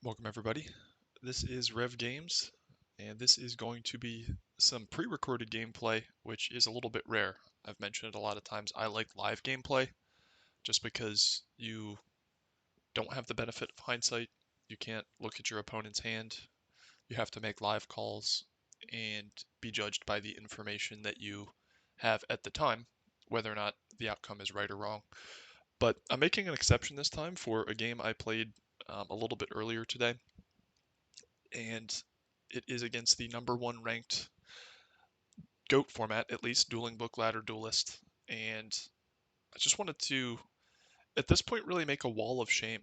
Welcome everybody. This is Rev Games, and this is going to be some pre-recorded gameplay, which is a little bit rare. I've mentioned it a lot of times. I like live gameplay just because you don't have the benefit of hindsight. You can't look at your opponent's hand. You have to make live calls and be judged by the information that you have at the time, whether or not the outcome is right or wrong. But I'm making an exception this time for a game I played a little bit earlier today, and it is against the number one ranked GOAT format, at least dueling book ladder duelist. And I just wanted to, at this point, really make a wall of shame.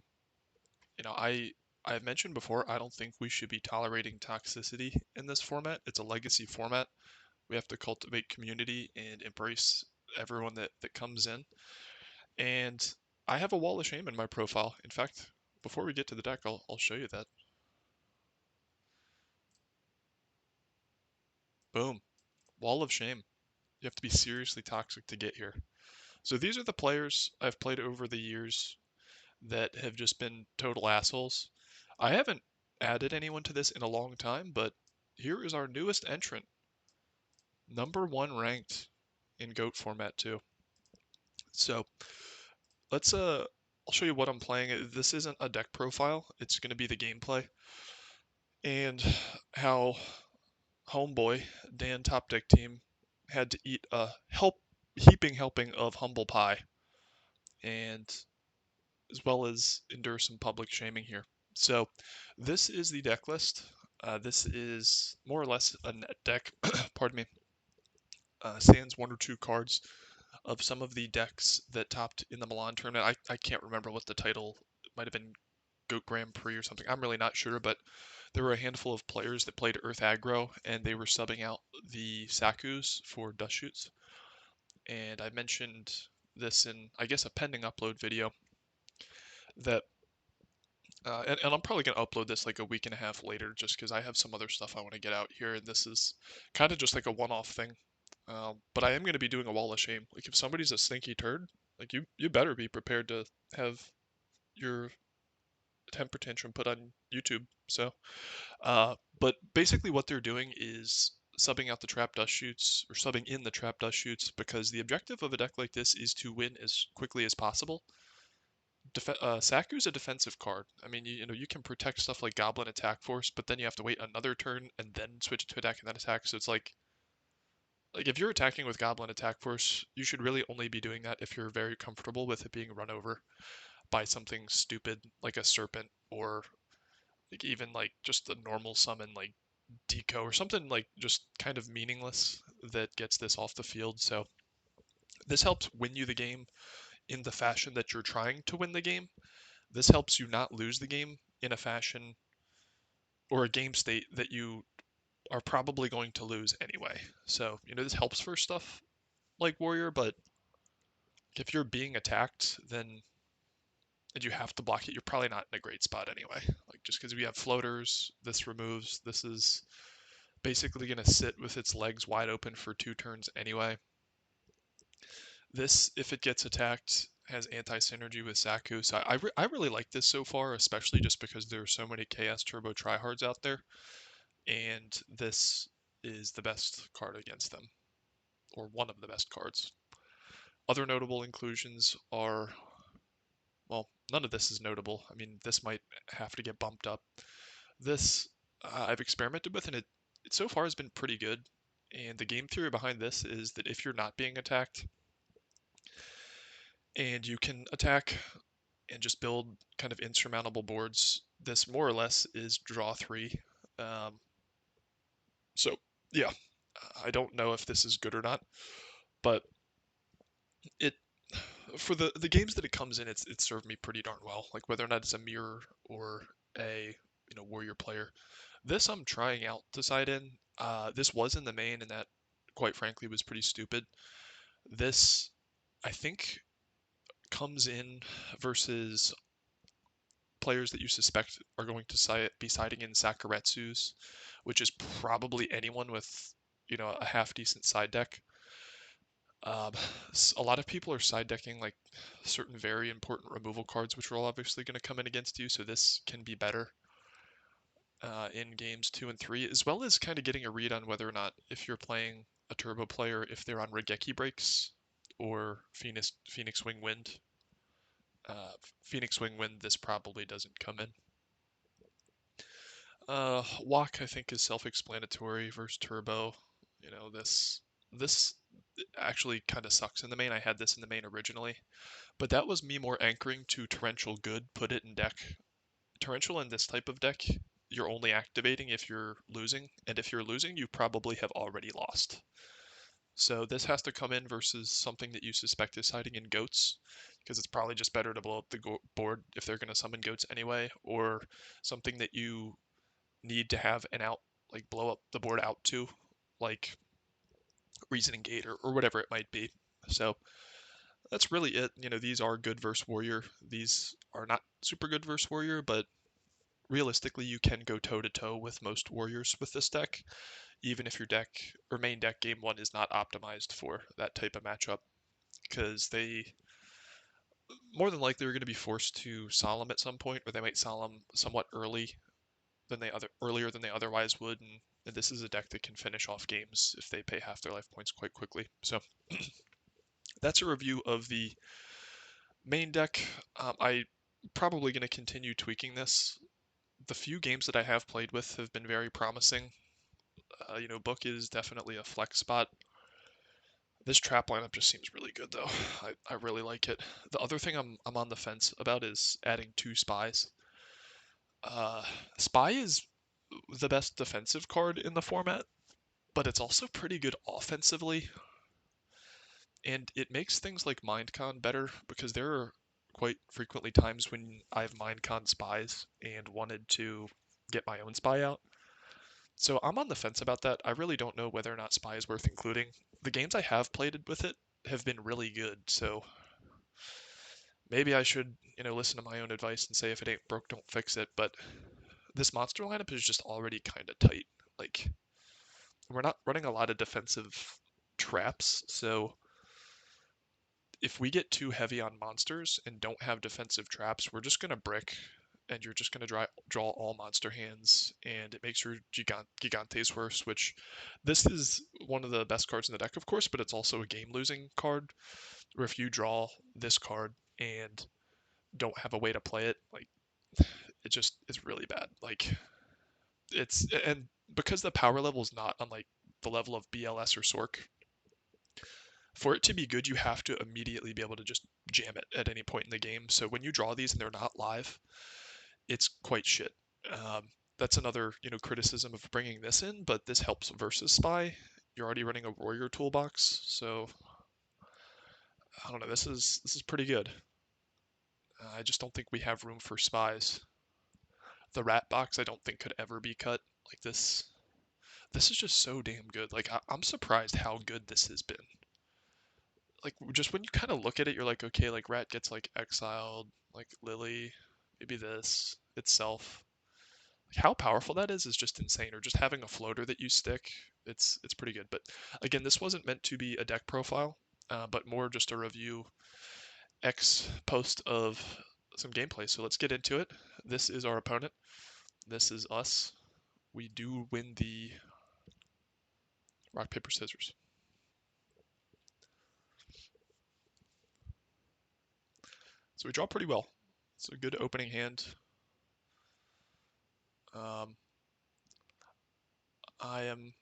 You know, I've mentioned before, I don't think we should be tolerating toxicity in this format. It's a legacy format. We have to cultivate community and embrace everyone that comes in. And I have a wall of shame in my profile. In fact, before we get to the deck, I'll show you that. Boom. Wall of shame. You have to be seriously toxic to get here. So these are the players I've played over the years that have just been total assholes. I haven't added anyone to this in a long time, but here is our newest entrant, number one ranked in GOAT format too. So let's I'll show you what I'm playing. This isn't a deck profile, it's gonna be the gameplay. And how homeboy, DANtopdeckteam, had to eat a heaping helping of humble pie. And as well as endure some public shaming here. So this is the deck list. This is more or less a net deck, pardon me, sans one or two cards of some of the decks that topped in the Milan tournament. I can't remember what the title might have been, Goat Grand Prix or something. I'm really not sure, but there were a handful of players that played Earth Aggro, and they were subbing out the Sakus for dust shoots. And I mentioned this in, I guess, a pending upload video that and I'm probably going to upload this like a week and a half later just because I have some other stuff I want to get out here. And this is kind of just like a one off thing. But I am going to be doing a wall of shame. Like, if somebody's a stinky turd, like, you better be prepared to have your temper tantrum put on YouTube. So, but basically, what they're doing is subbing out the trap dust shoots or subbing in the trap dust shoots because the objective of a deck like this is to win as quickly as possible. Saku's a defensive card. I mean, you know, you can protect stuff like Goblin Attack Force, but then you have to wait another turn and then switch to attack and then attack. So it's like if you're attacking with Goblin Attack Force, you should really only be doing that if you're very comfortable with it being run over by something stupid like a Serpent, or like even like just a normal summon like Deco or something like just kind of meaningless that gets this off the field. So this helps win you the game in the fashion that you're trying to win the game. This helps you not lose the game in a fashion or a game state that you are probably going to lose anyway. So, you know, this helps for stuff like Warrior, but if you're being attacked, then and you have to block it, you're probably not in a great spot anyway. Like, just because we have floaters, this removes, this is basically going to sit with its legs wide open for 2 turns anyway. This, if it gets attacked, has anti-synergy with Saku, so I really like this so far, especially just because there are so many KS Turbo tryhards out there, and this is the best card against them, or one of the best cards. Other notable inclusions are, well, none of this is notable. I mean, this might have to get bumped up. This I've experimented with, and it so far has been pretty good. And the game theory behind this is that if you're not being attacked, and you can attack and just build kind of insurmountable boards, this more or less is draw 3. Um, so, yeah, I don't know if this is good or not, but it for the games that it comes in, it's served me pretty darn well. Like, whether or not it's a mirror or a warrior player, this I'm trying out to side in. This was in the main, and that, quite frankly, was pretty stupid. This, I think, comes in versus players that you suspect are going to be siding in Sakuretsu's, which is probably anyone with a half decent side deck. Um, a lot of people are side decking like certain very important removal cards, which are all obviously going to come in against you, so this can be better. in games 2 and 3, as well as kind of getting a read on whether or not, if you're playing a turbo player, if they're on Regeki breaks or Phoenix Wing Wind. Phoenix Wing Wind, this probably doesn't come in. Walk, I think, is self-explanatory versus turbo. You know, this actually kind of sucks in the main. I had this in the main originally, but that was me more anchoring to torrential good, put it in deck. Torrential in this type of deck, you're only activating if you're losing, and if you're losing, you probably have already lost. So this has to come in versus something that you suspect is hiding in goats, because it's probably just better to blow up the board if they're going to summon goats anyway, or something that you need to have an out, like blow up the board out to, like Reasoning Gate or whatever it might be. So that's really it. You know, these are good versus Warrior. These are not super good versus Warrior, but realistically, you can go toe to toe with most Warriors with this deck, even if your deck or main deck game one is not optimized for that type of matchup, because they more than likely are going to be forced to solemn at some point, or they might solemn somewhat earlier than they otherwise would, and this is a deck that can finish off games if they pay half their life points quite quickly. So that's a review of the main deck. I probably going to continue tweaking this. The few games that I have played with have been very promising. You know, Book is definitely a flex spot. This trap lineup just seems really good, though. I really like it. The other thing I'm on the fence about is adding 2 spies. Uh, Spy is the best defensive card in the format, but it's also pretty good offensively, and it makes things like Mindcon better because there are quite frequently times when I've Mindcon spies and wanted to get my own spy out. So I'm on the fence about that. I really don't know whether or not spy is worth including. The games I have played with it have been really good, so maybe I should, listen to my own advice and say if it ain't broke, don't fix it. But this monster lineup is just already kind of tight. Like, we're not running a lot of defensive traps, so if we get too heavy on monsters and don't have defensive traps, we're just going to brick, and you're just going to draw all monster hands, and it makes your Gigantes worse, which this is one of the best cards in the deck, of course, but it's also a game-losing card, where if you draw this card and don't have a way to play it, like, it's really bad. Like, and because the power level is not on, like, the level of BLS or Sork, for it to be good, you have to immediately be able to just jam it at any point in the game. So when you draw these and they're not live, it's quite shit. That's another, criticism of bringing this in, but this helps versus Spy. You're already running a Warrior toolbox, so I don't know. This is pretty good. I just don't think we have room for spies. The rat box I don't think could ever be cut. Like this. This is just so damn good. Like I'm surprised how good this has been. Like just when you kind of look at it, you're like, okay, like Rat gets like exiled, like Lily, maybe this itself. Like how powerful that is just insane. Or just having a floater that you stick, it's pretty good. But again, this wasn't meant to be a deck profile, but more just a review X post of some gameplay. So let's get into it. This is our opponent. This is us. We do win the rock paper scissors. So we draw pretty well. It's a good opening hand. Um, I am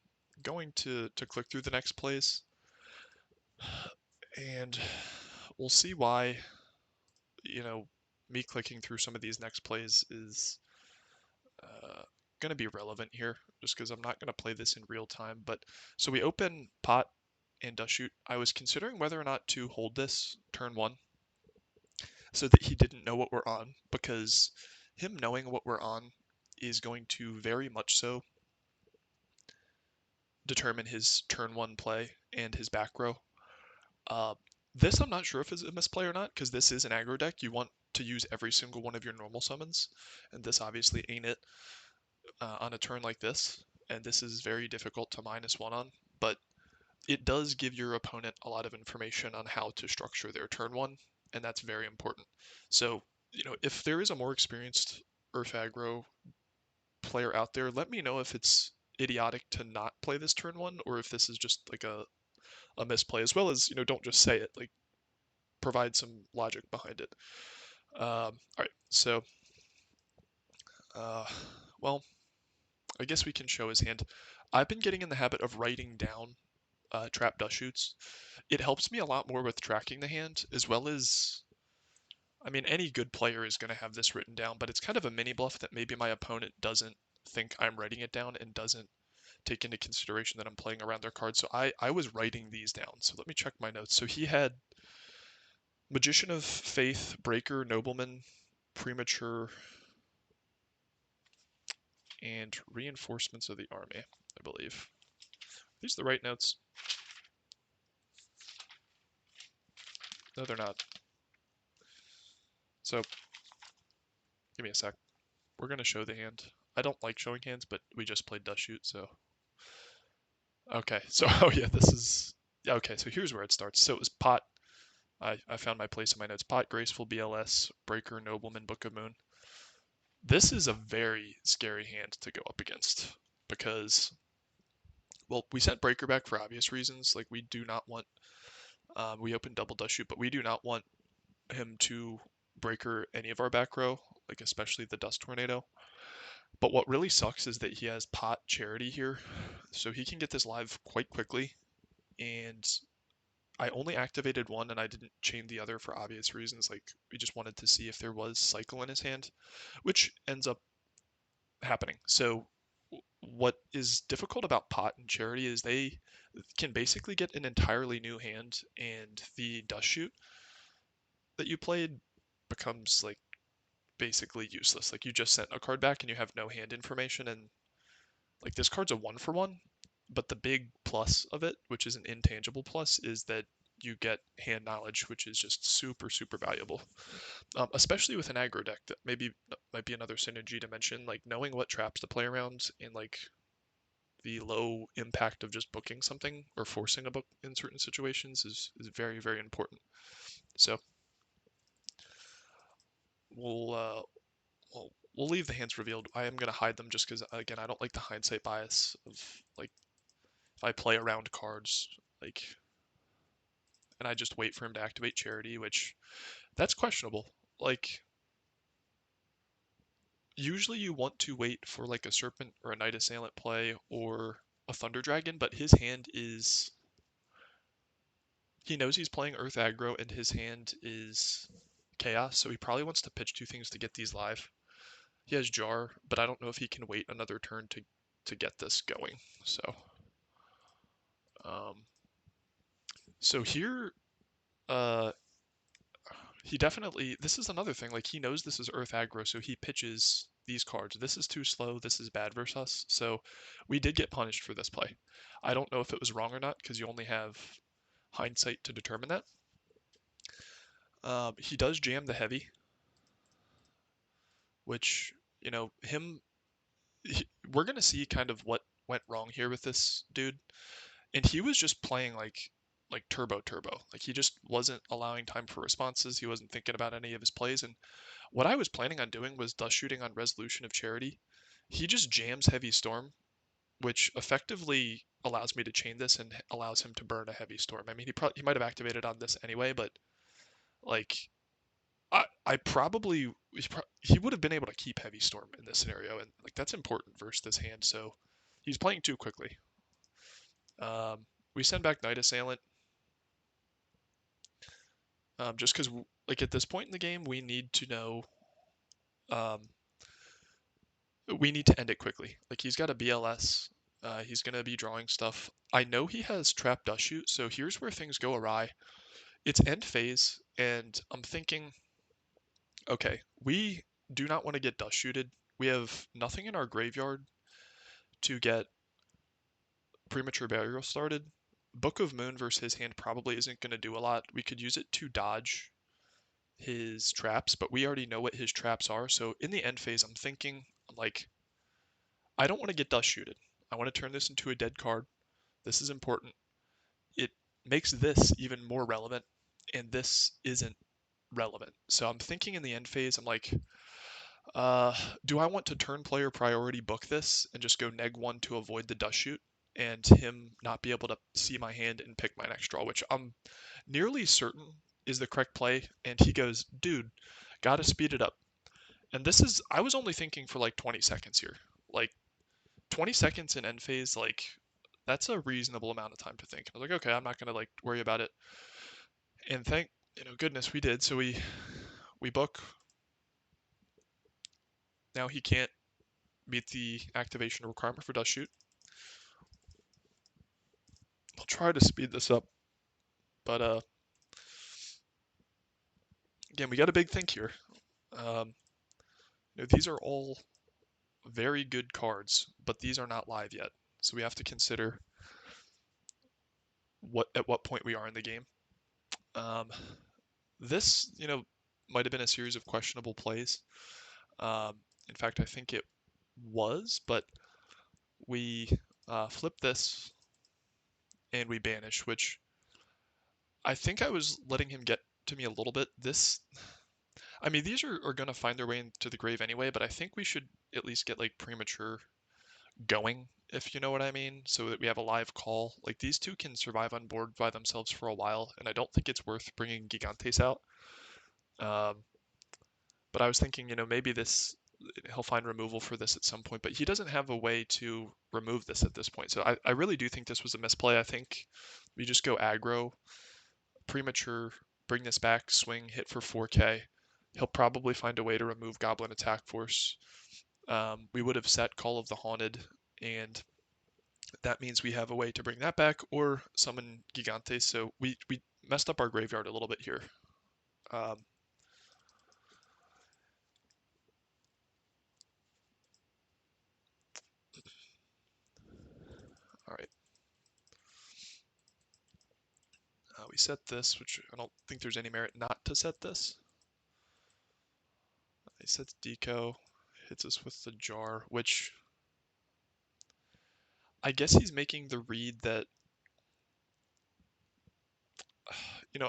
going to click through the next plays, and we'll see why, me clicking through some of these next plays is going to be relevant here, just because I'm not going to play this in real time. But so we open pot and dust shoot. I was considering whether or not to hold this turn one so that he didn't know what we're on, because him knowing what we're on is going to very much so determine his turn one play and his back row. Uh, this I'm not sure if it's a misplay or not, because this is an aggro deck. You want to use every single one of your normal summons, and this obviously ain't it on a turn like this. And this is very difficult to -1 on, but it does give your opponent a lot of information on how to structure their turn one, and that's very important. So, if there is a more experienced Earth aggro player out there, let me know if it's idiotic to not play this turn one, or if this is just like a misplay, as well as, don't just say it, like provide some logic behind it. All right, so, uh, well, I guess we can show his hand. I've been getting in the habit of writing down trap dust shoots. It helps me a lot more with tracking the hand, as well as, I mean, any good player is going to have this written down, but it's kind of a mini bluff that maybe my opponent doesn't think I'm writing it down and doesn't take into consideration that I'm playing around their cards. So I was writing these down. So let me check my notes. So he had Magician of Faith, Breaker, Nobleman, Premature, and Reinforcements of the Army, I believe. Are these the right notes? No, they're not. So, give me a sec. We're going to show the hand. I don't like showing hands, but we just played Dust Shoot, so. Okay, so, oh yeah, this is. Yeah, okay, so here's where it starts. So it was Pot. I found my place in my notes. Pot, Graceful, BLS, Breaker, Nobleman, Book of Moon. This is a very scary hand to go up against because, well, we sent Breaker back for obvious reasons. Like, we do not want. We opened double Dust Shoot, but we do not want him to Breaker any of our back row, like especially the Dust Tornado. But what really sucks is that he has Pot Charity here, so he can get this live quite quickly. And I only activated one and I didn't chain the other for obvious reasons. Like, we just wanted to see if there was cycle in his hand, which ends up happening. So what is difficult about Pot and Charity is they can basically get an entirely new hand, and the Dust Shoot that you played becomes like basically useless. Like, you just sent a card back and you have no hand information, and like this card's a 1-for-1, but the big plus of it, which is an intangible plus, is that you get hand knowledge, which is just super, super valuable. Especially with an aggro deck, that maybe might be another synergy to mention. Like, knowing what traps to play around and like the low impact of just booking something or forcing a book in certain situations is very, very important. So we'll we'll leave the hands revealed. I am going to hide them just because, again, I don't like the hindsight bias of, like, if I play around cards, like, and I just wait for him to activate Charity, which, that's questionable. Like, usually you want to wait for, like, a Serpent or a Knight Assailant play or a Thunder Dragon, but his hand is, he knows he's playing Earth Aggro, and his hand is Chaos, so he probably wants to pitch two things to get these live. He has Jar, but I don't know if he can wait another turn to get this going. Um, so here, uh, he definitely, this is another thing, like, he knows this is Earth Aggro, so he pitches these cards. This is too slow, this is bad versus us, so we did get punished for this play. I don't know if it was wrong or not, because you only have hindsight to determine that. He does jam the heavy, which, we're going to see kind of what went wrong here with this dude. And he was just playing like turbo. Like, he just wasn't allowing time for responses. He wasn't thinking about any of his plays. And what I was planning on doing was Dust Shooting on Resolution of Charity. He just jams Heavy Storm, which effectively allows me to chain this and allows him to burn a Heavy Storm. I mean, he might have activated on this anyway, but like, I probably he would have been able to keep Heavy Storm in this scenario, and like, that's important versus this hand. So he's playing too quickly. We send back Knight Assailant, just because, like, at this point in the game, we need to know, um, we need to end it quickly. Like, he's got a BLS, he's gonna be drawing stuff. I know he has Trap Dust Shoot, so here's where things go awry. It's end phase, and I'm thinking, okay, we do not want to get Dust Shooted. We have nothing in our graveyard to get Premature Burial started. Book of Moon versus his hand probably isn't going to do a lot. We could use it to dodge his traps, but we already know what his traps are. So in the end phase, I'm thinking, like, I don't want to get Dust Shooted. I want to turn this into a dead card. This is important. It makes this even more relevant, and this isn't relevant. So I'm thinking in the end phase, I'm like, Uh, do I want to turn player priority book this and just go neg 1 to avoid the dust shoot and him not be able to see my hand and pick my next draw, which I'm nearly certain is the correct play. And he goes, dude, gotta speed it up. And this is, I was only thinking for like 20 seconds here. Like 20 seconds in end phase, like that's a reasonable amount of time to think. I was like, okay, I'm not gonna like worry about it. And thank goodness we did. So we book. Now he can't meet the activation requirement for dust shoot. I'll try to speed this up, but again, we got a big think here. Um, these are all very good cards, but these are not live yet, so we have to consider at what point we are in the game. Um, this, might have been a series of questionable plays. Um, in fact, I think it was, but we flip this and we banish, which I think I was letting him get to me a little bit. I mean, these are going to find their way into the grave anyway, but I think we should at least get like premature going, if you know what I mean, so that we have a live call. Like these two can survive on board by themselves for a while, and I don't think it's worth bringing Gigantes out. Um, but I was thinking, maybe he'll find removal for this at some point, but he doesn't have a way to remove this at this point. So I really do think this was a misplay. I think we just go aggro, premature, bring this back, swing, hit for 4K. He'll probably find a way to remove Goblin Attack Force. We would have set Call of the Haunted, and that means we have a way to bring that back or summon Gigantes. So we messed up our graveyard a little bit here. Um, all right. We set this, which I don't think there's any merit not to set this. He sets Deco, hits us with the jar, which I guess he's making the read that,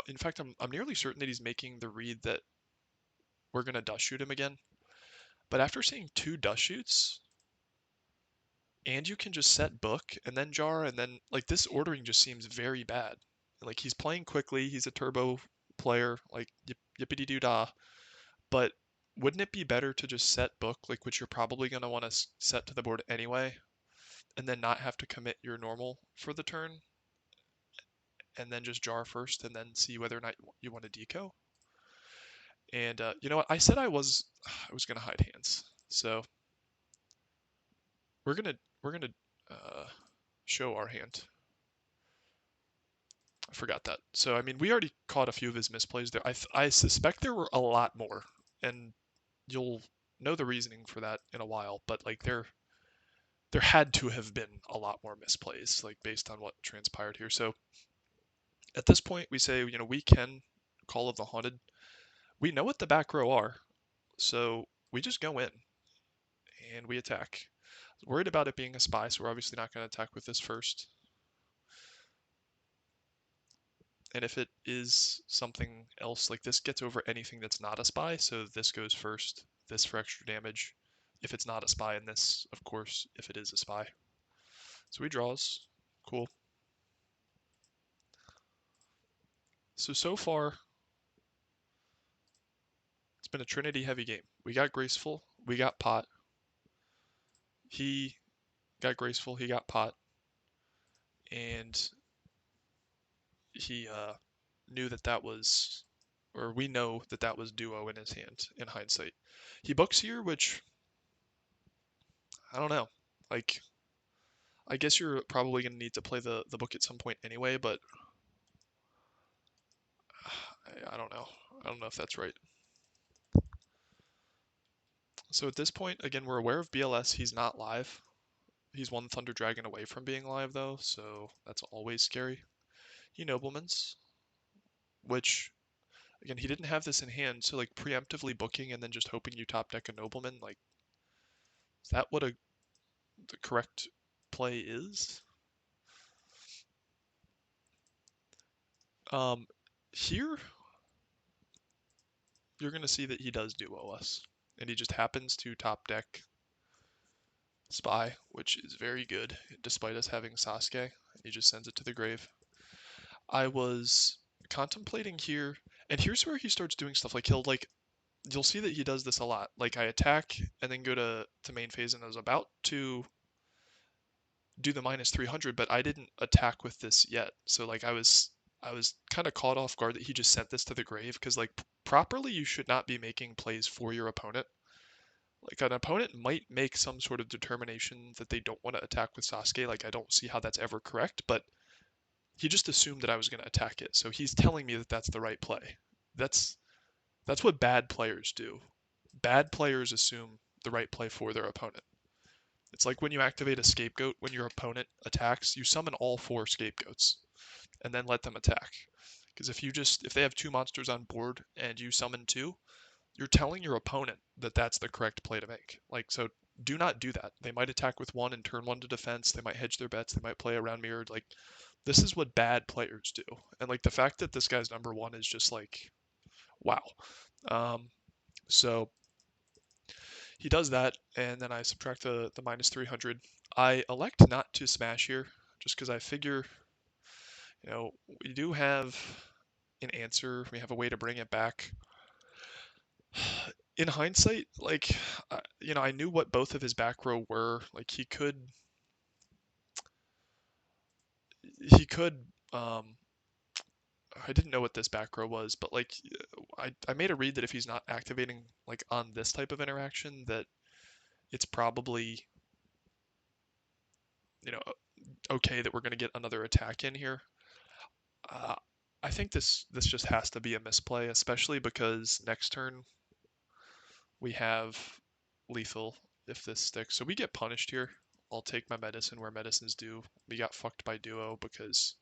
in fact, I'm nearly certain that he's making the read that we're going to dust shoot him again. But after seeing 2 dust shoots, and you can just set book and then jar, and then like this ordering just seems very bad. Like he's playing quickly, he's a turbo player, like yippity doo dah. But wouldn't it be better to just set book, like which you're probably going to want to set to the board anyway, and then not have to commit your normal for the turn, and then just jar first, and then see whether or not you want to deco? And you know what? I said I was gonna hide hands, so we're gonna uh, show our hand. I forgot that. So I mean, we already caught a few of his misplays there. I suspect there were a lot more, and you'll know the reasoning for that in a while. But like there had to have been a lot more misplays, like based on what transpired here. So at this point, we say, we can Call of the Haunted. We know what the back row are, so we just go in and we attack. Worried about it being a spy, so we're obviously not going to attack with this first. And if it is something else, like this gets over anything that's not a spy, so this goes first, this for extra damage. If it's not a spy, and this, of course, if it is a spy. So he draws. Cool. So far, it's been a Trinity heavy game. We got Graceful, we got Pot. He got Graceful, he got Pot. And he knew that was, or we know that was duo in his hand in hindsight. He books here, which I don't know. Like, I guess you're probably going to need to play the book at some point anyway, but I don't know. I don't know if that's right. So at this point, again, we're aware of BLS. He's not live. He's one Thunder Dragon away from being live, though, so that's always scary. He Noblemans, which, again, he didn't have this in hand, so like preemptively booking and then just hoping you top deck a Nobleman, like, is that what the correct play is? Um, Here, you're going to see that he does duo us. and he just happens to top deck Spy, which is very good, despite us having Sasuke. He just sends it to the grave. I was contemplating here, and here's where he starts doing stuff like you'll see that he does this a lot. Like I attack and then go to main phase, and I was about to do the minus 300, but I didn't attack with this yet. So like I was kind of caught off guard that he just sent this to the grave because like properly you should not be making plays for your opponent. Like an opponent might make some sort of determination that they don't want to attack with Sasuke. Like I don't see how that's ever correct, but he just assumed that I was going to attack it. So he's telling me that that's the right play. That's that's what bad players do. Bad players assume the right play for their opponent. It's like when you activate a scapegoat when your opponent attacks, you summon all 4 scapegoats and then let them attack. Because if they have 2 monsters on board and you summon 2, you're telling your opponent that that's the correct play to make. Like, so do not do that. They might attack with 1 and turn 1 to defense. They might hedge their bets. They might play around mirrored. Like, this is what bad players do. And like the fact that this guy's number 1 is just like, wow. So he does that, and then I subtract the minus 300. I elect not to smash here, just because I figure, we do have an answer. We have a way to bring it back. In hindsight, like, I knew what both of his back row were. Like, he could, I didn't know what this back row was, but like, I made a read that if he's not activating like on this type of interaction, that it's probably, you know, okay that we're going to get another attack in here. Uh, I think this just has to be a misplay, especially because next turn we have lethal if this sticks. So we get punished here. I'll take my medicine where medicine's due. We got fucked by duo because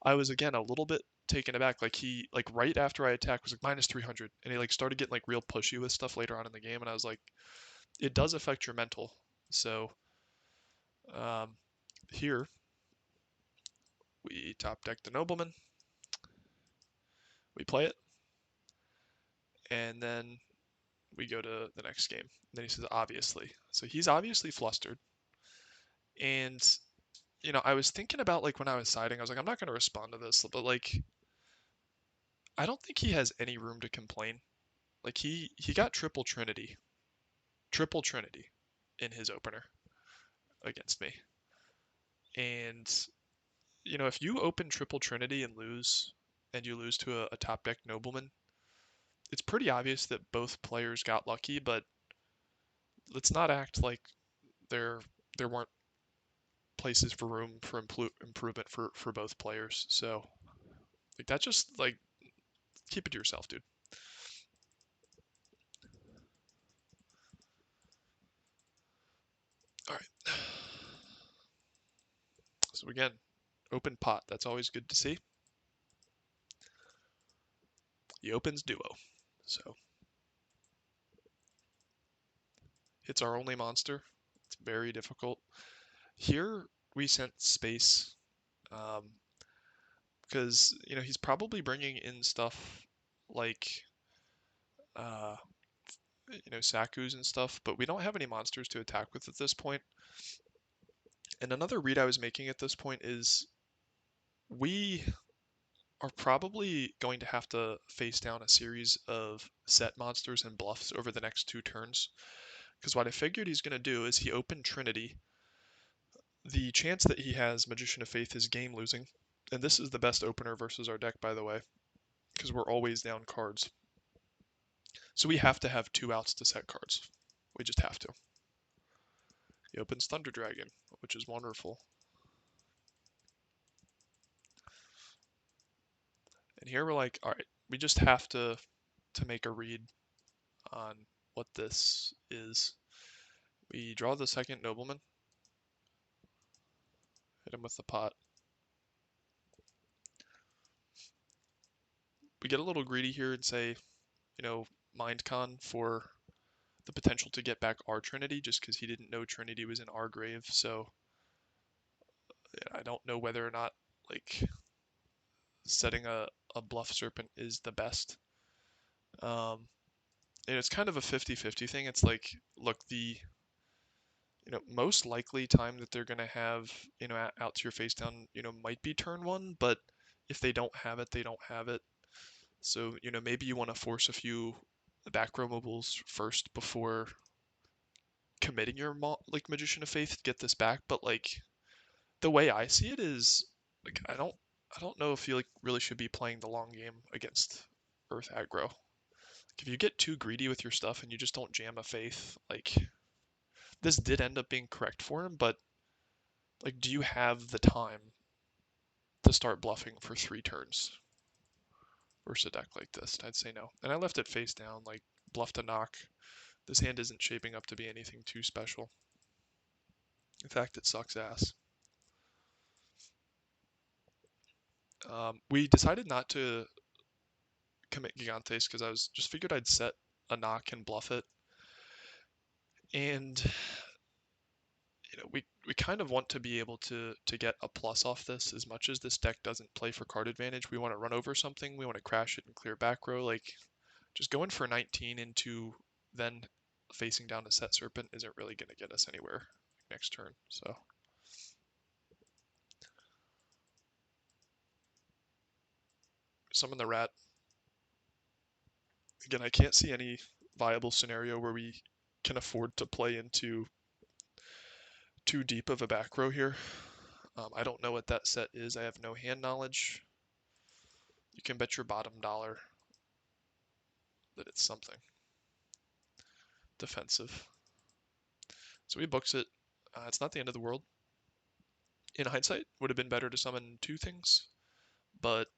I was again a little bit taken aback. Like he like right after I attacked was like minus 300, and he like started getting like real pushy with stuff later on in the game, and I was like, it does affect your mental. So um, here we top deck the nobleman. We play it, and then we go to the next game. And then he says, obviously. So he's obviously flustered. And, I was thinking about like when I was siding, I was like, I'm not going to respond to this, but like, I don't think he has any room to complain. Like he got triple Trinity in his opener against me. And, if you open triple Trinity and you lose to a top deck nobleman, it's pretty obvious that both players got lucky, but let's not act like there there weren't places for room for improvement for both players. So like that just like keep it to yourself, dude. All right. So again, open pot. That's always good to see. He opens duo. So it's our only monster. It's very difficult. Here we sent space um, because he's probably bringing in stuff like uh, Sakus and stuff, but we don't have any monsters to attack with at this point. And another read I was making at this point is we are probably going to have to face down a series of set monsters and bluffs over the next 2 turns. Because what I figured he's going to do is he opened Trinity. The chance that he has Magician of Faith is game losing. And this is the best opener versus our deck, by the way, because we're always down cards. So we have to have 2 outs to set cards. We just have to. He opens Thunder Dragon, which is wonderful. And here we're like, all right, we just have to make a read on what this is. We draw the second nobleman, hit him with the pot. We get a little greedy here and say, mind con for the potential to get back our Trinity just because he didn't know Trinity was in our grave. So I don't know whether or not like setting a bluff serpent is the best. Um, And it's kind of a 50-50 thing. It's like, look, the most likely time that they're going to have, out to your face down, might be turn one, but if they don't have it, they don't have it. So, maybe you want to force a few back row mobiles first before committing your like Magician of Faith to get this back. But like the way I see it is like I don't know if you like really should be playing the long game against Earth aggro. Like, if you get too greedy with your stuff and you just don't jam a Faith, like this did end up being correct for him, but like do you have the time to start bluffing for 3 turns versus a deck like this? I'd say no. And I left it face down, like bluffed a knock. This hand isn't shaping up to be anything too special. In fact, it sucks ass. We decided not to commit Gigantes because I was just figured I'd set a knock and bluff it. And we kind of want to be able to get a plus off this. As much as this deck doesn't play for card advantage, we want to run over something, we want to crash it and clear back row. Like just going for 19 into then facing down a set serpent isn't really going to get us anywhere next turn. So summon the rat. Again, I can't see any viable scenario where we can afford to play into too deep of a back row here. I don't know what that set is. I have no hand knowledge. You can bet your bottom dollar that it's something defensive. So he books it. It's not the end of the world. In hindsight, would have been better to summon 2 things, but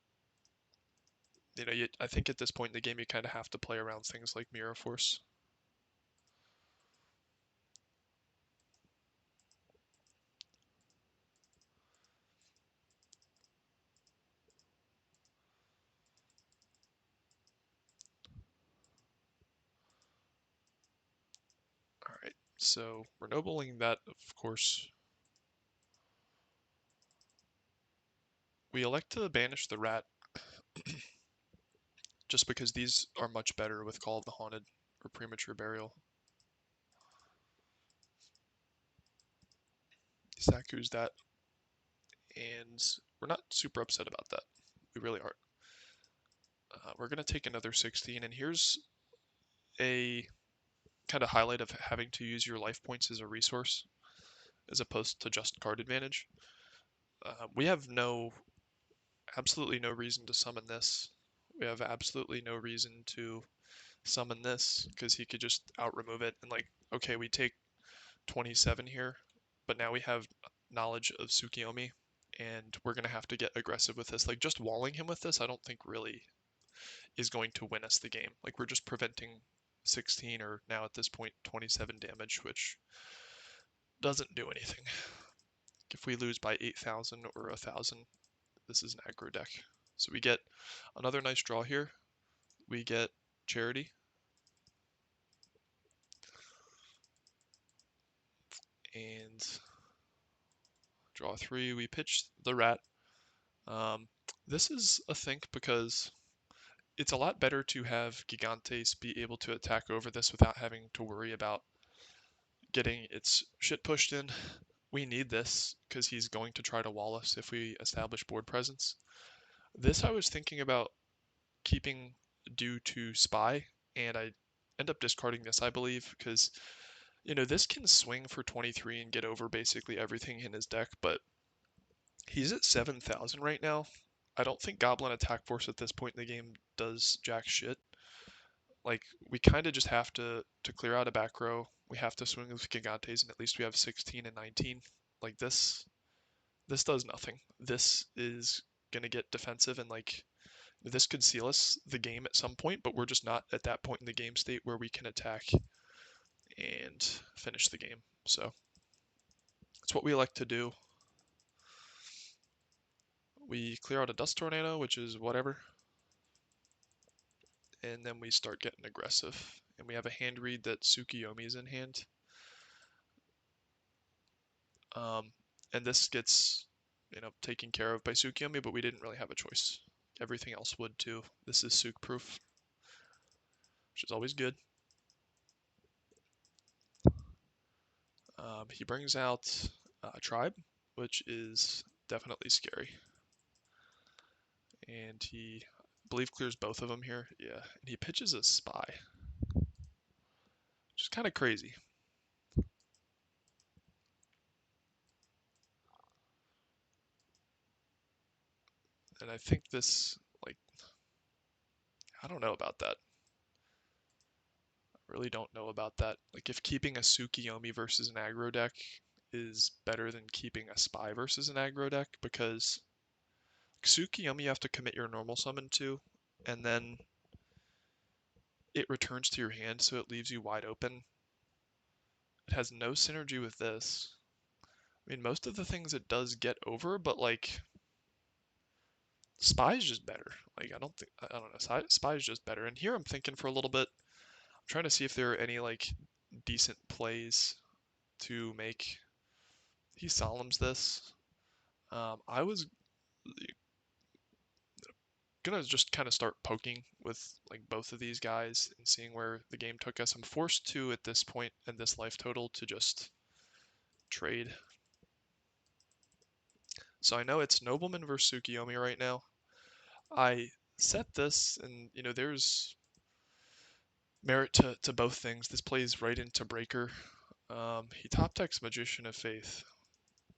I think at this point in the game you kind of have to play around things like Mirror Force. All right, so we're nobling that, of course. We elect to banish the rat just because these are much better with Call of the Haunted or Premature Burial. Saku's that, and we're not super upset about that. We really aren't. We're going to take another 16, and here's a kind of highlight of having to use your life points as a resource as opposed to just card advantage. We have absolutely no reason to summon this. We have absolutely no reason to summon this because he could just out remove it and like, okay, we take 27 here, but now we have knowledge of Tsukiyomi and we're going to have to get aggressive with this. Like just walling him with this, I don't think really is going to win us the game. Like we're just preventing 16 or now at this point 27 damage, which doesn't do anything. If we lose by 8,000 or 1,000, this is an aggro deck. So we get another nice draw here. We get Charity. And draw 3. We pitch the rat. This is a think because it's a lot better to have Gigantes be able to attack over this without having to worry about getting its shit pushed in. We need this because he's going to try to wall us if we establish board presence. This I was thinking about keeping due to Spy, and I end up discarding this, I believe, because, this can swing for 23 and get over basically everything in his deck, but he's at 7,000 right now. I don't think Goblin Attack Force at this point in the game does jack shit. Like, we kind of just have to clear out a back row. We have to swing with Gigantes, and at least we have 16 and 19. Like, this does nothing. This is going to get defensive, and, like, this could seal us the game at some point, but we're just not at that point in the game state where we can attack and finish the game. So, that's what we like to do. We clear out a Dust Tornado, which is whatever. And then we start getting aggressive. And we have a hand read that Tsukiyomi is in hand. And this gets, taken care of by Tsukiyomi, but we didn't really have a choice. Everything else would too. This is Tsuk proof, which is always good. He brings out Tribe, which is definitely scary. And he, I believe, clears both of them here. Yeah, and he pitches a Spy, which is kind of crazy. And I think this, like, I don't know about that. I really don't know about that. Like, if keeping a Tsukiyomi versus an aggro deck is better than keeping a Spy versus an aggro deck, because Tsukiyomi you have to commit your normal summon to, and then it returns to your hand, so it leaves you wide open. It has no synergy with this. I mean, most of the things it does get over, but like, Spy is just better. Like, I don't know, Spy is just better. And here I'm thinking for a little bit, I'm trying to see if there are any like decent plays to make. He solemns this. I was gonna just kind of start poking with like both of these guys and seeing where the game took us. I'm forced to at this point in this life total to just trade. So I know it's Nobleman versus Tsukiyomi right now. I set this, and you know there's merit to both things. This plays right into Breaker. He top decks Magician of Faith,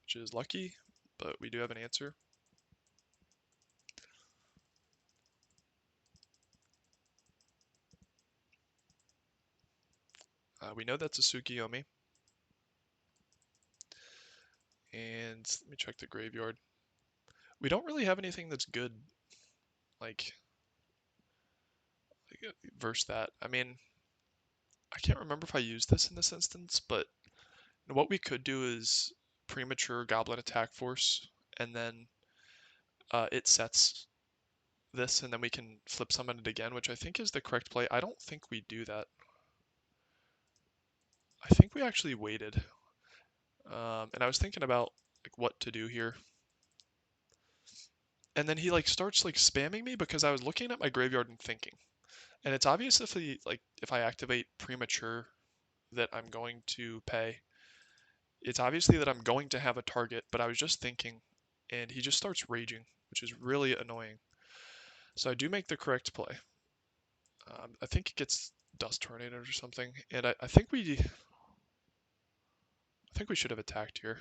which is lucky, but we do have an answer. We know that's a Tsukiyomi. And let me check the graveyard. We don't really have anything that's good, like versus that. I mean, I can't remember if I used this in this instance, but what we could do is premature Goblin Attack Force, and then it sets this, and then we can flip summon it again, which I think is the correct play. I don't think we do that. I think we actually waited. And I was thinking about like what to do here. And then he like starts like spamming me because I was looking at my graveyard and thinking. And it's obvious if I activate premature that I'm going to pay. It's obviously that I'm going to have a target, but I was just thinking, and he just starts raging, which is really annoying. So I do make the correct play. I think it gets Dust Tornadoes or something, and I think we should have attacked here.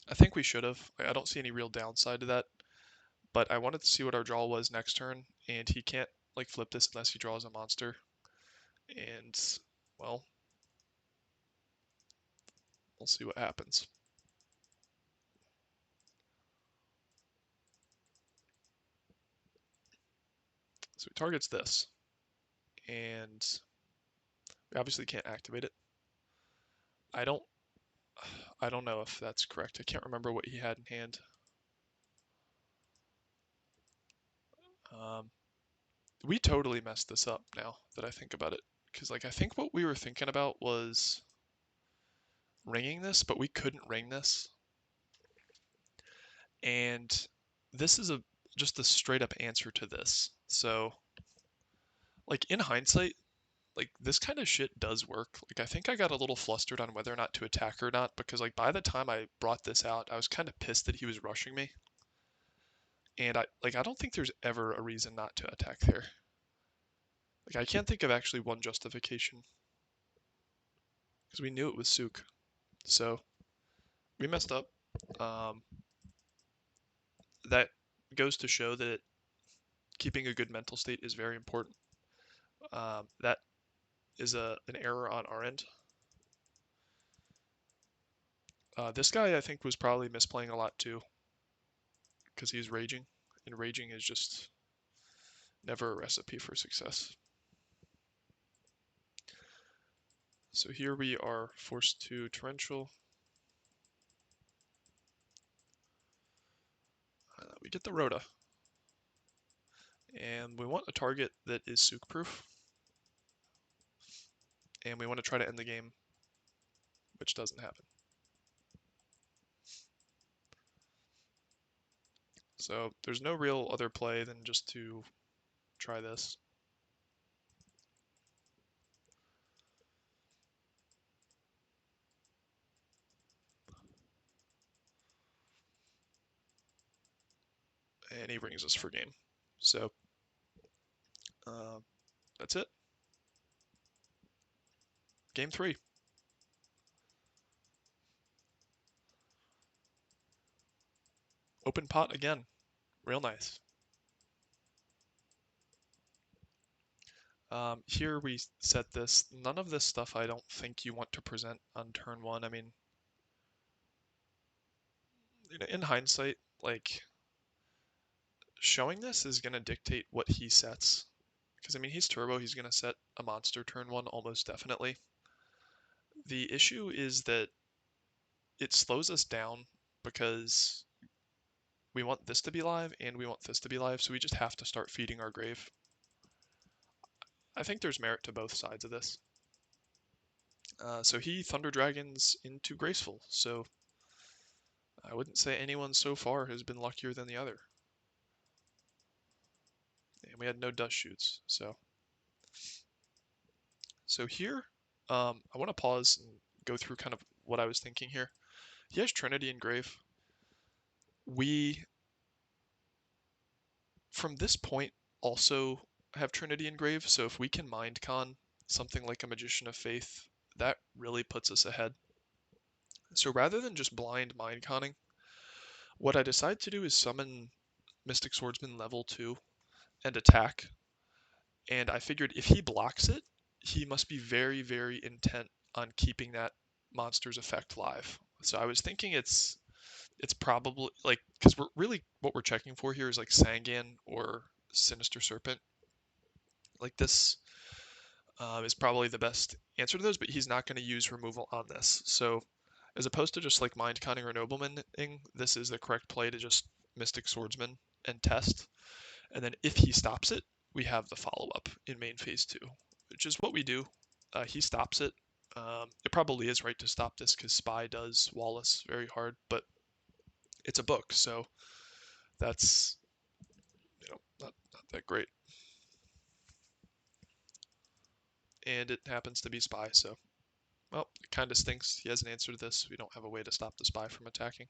I think we should have. I don't see any real downside to that, but I wanted to see what our draw was next turn, and he can't like flip this unless he draws a monster. And well, we'll see what happens. So he targets this, and we obviously can't activate it. I don't know if that's correct. I can't remember what he had in hand. Um, we totally messed this up now that I think about it, because like I think what we were thinking about was ringing this, but we couldn't ring this, and this is just a straight up answer to this. So like in hindsight, like this kind of shit does work. Like I think I got a little flustered on whether or not to attack or not, because like by the time I brought this out, I was kind of pissed that he was rushing me. And I don't think there's ever a reason not to attack there. Like I can't think of actually one justification, because we knew it was Sook. So we messed up. Um, that goes to show that keeping a good mental state is very important. That is an error on our end. This guy I think was probably misplaying a lot too, because he's raging, and raging is just never a recipe for success. So here we are forced to torrential. We get the Rhoda, and we want a target that is Sook proof, and we want to try to end the game, which doesn't happen. So there's no real other play than just to try this. and he rings us for game. So uh, that's it. Game 3. Open pot again. Real nice. Here we set this. None of this stuff I don't think you want to present on turn 1. I mean, in hindsight, like, showing this is going to dictate what he sets. Because, I mean, he's turbo. He's going to set a monster turn 1 almost definitely. The issue is that it slows us down because we want this to be live and we want this to be live, so we just have to start feeding our grave. I think there's merit to both sides of this. So he Thunder Dragons into Graceful, so I wouldn't say anyone so far has been luckier than the other. And we had no dust shoots, so here, I want to pause and go through kind of what I was thinking here. He has Trinity and Grave. We, from this point, also have Trinity and Grave, so if we can Mind Con something like a Magician of Faith, that really puts us ahead. So rather than just blind Mind Conning, what I decide to do is summon Mystic Swordsman level 2 and attack. And I figured if he blocks it, he must be very, very intent on keeping that monster's effect live. So I was thinking it's probably like, because we're really what we're checking for here is like Sangan or Sinister Serpent. Like this is probably the best answer to those, but he's not going to use removal on this. So as opposed to just like Mind Conning or Nobleman-ing, this is the correct play to just Mystic Swordsman and test. And then if he stops it, we have the follow-up in main phase 2, which is what we do. He stops it. It probably is right to stop this because Spy does Wallace very hard, but it's a book, so that's not that great. And it happens to be Spy, so well, it kind of stinks. He has an answer to this. We don't have a way to stop the Spy from attacking.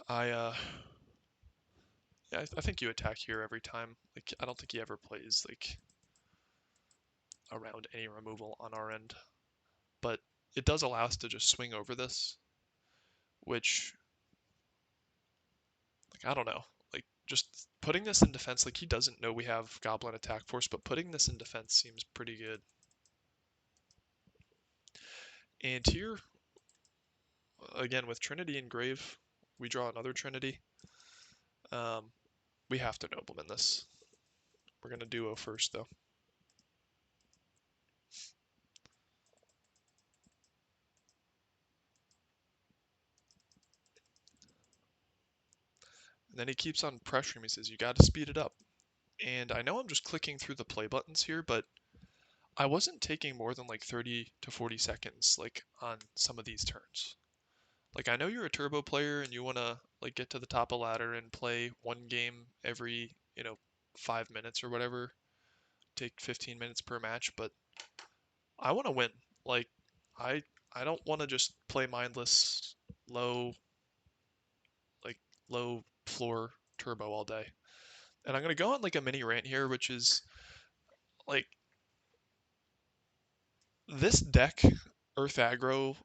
I yeah, I think you attack here every time. Like I don't think he ever plays like around any removal on our end, but it does allow us to just swing over this, which like I don't know, like just putting this in defense. Like he doesn't know we have Goblin attack force, but putting this in defense seems pretty good. And here, again with Trinity and Grave, we draw another Trinity. We have to Nobleman this. We're gonna duo first though. And then he keeps on pressuring me, says, you got to speed it up. And I know I'm just clicking through the play buttons here, but I wasn't taking more than like 30 to 40 seconds like on some of these turns. Like I know you're a turbo player and you want to like get to the top of ladder and play one game every, 5 minutes or whatever, take 15 minutes per match, but I want to win. Like I I don't want to just play mindless low like low floor turbo all day. And I'm going to go on like a mini rant here, which is like this deck, Earth Aggro,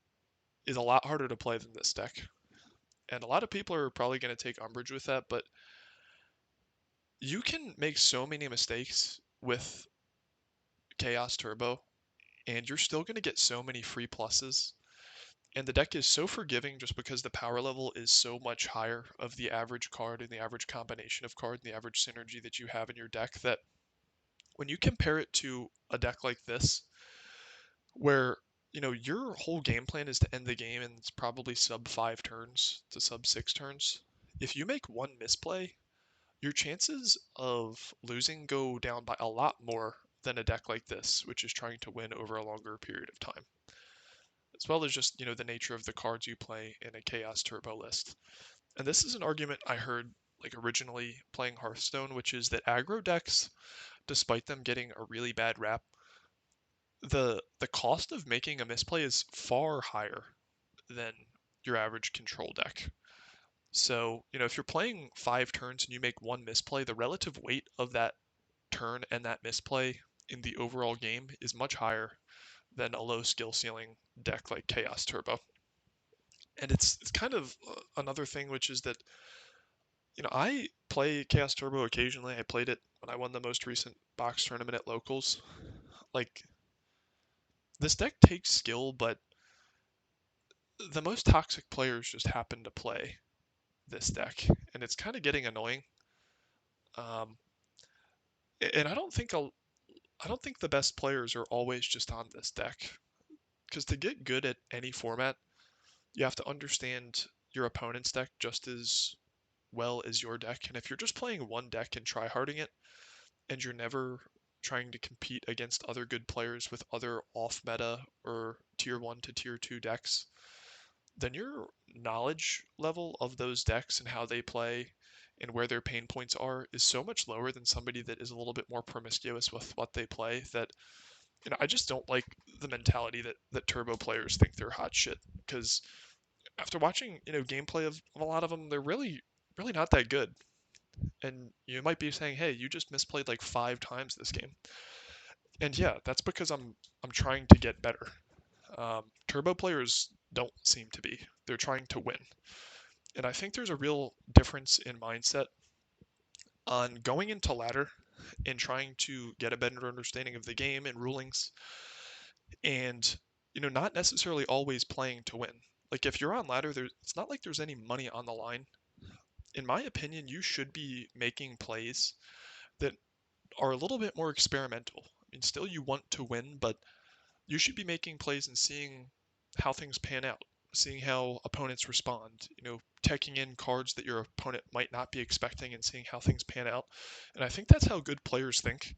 is a lot harder to play than this deck. And a lot of people are probably going to take umbrage with that, but you can make so many mistakes with Chaos Turbo, and you're still going to get so many free pluses. And the deck is so forgiving just because the power level is so much higher of the average card and the average combination of card and the average synergy that you have in your deck that when you compare it to a deck like this, where your whole game plan is to end the game in it's probably sub 5 turns to sub 6 turns. If you make one misplay, your chances of losing go down by a lot more than a deck like this, which is trying to win over a longer period of time. As well as just, the nature of the cards you play in a Chaos Turbo list. And this is an argument I heard like originally playing Hearthstone, which is that aggro decks, despite them getting a really bad rap, the cost of making a misplay is far higher than your average control deck. So, if you're playing 5 turns and you make one misplay, the relative weight of that turn and that misplay in the overall game is much higher than a low skill ceiling deck like Chaos Turbo. And it's kind of another thing, which is that, I play Chaos Turbo occasionally. I played it when I won the most recent box tournament at locals. Like, this deck takes skill, but the most toxic players just happen to play this deck, and it's kind of getting annoying. Um, and I don't think the best players are always just on this deck, because to get good at any format, you have to understand your opponent's deck just as well as your deck. And if you're just playing one deck and tryharding it, and you're never trying to compete against other good players with other off meta or tier 1 to tier 2 decks, then your knowledge level of those decks and how they play and where their pain points are is so much lower than somebody that is a little bit more promiscuous with what they play that, I just don't like the mentality that turbo players think they're hot shit, because after watching, gameplay of a lot of them, they're really not that good. And you might be saying, hey, you just misplayed like 5 times this game. And yeah, that's because I'm trying to get better. Turbo players don't seem to be. They're trying to win. And I think there's a real difference in mindset on going into ladder and trying to get a better understanding of the game and rulings, and not necessarily always playing to win. Like, if you're on ladder, it's not like there's any money on the line. In my opinion, you should be making plays that are a little bit more experimental. I mean, still you want to win, but you should be making plays and seeing how things pan out, seeing how opponents respond, teching in cards that your opponent might not be expecting and seeing how things pan out. And I think that's how good players think.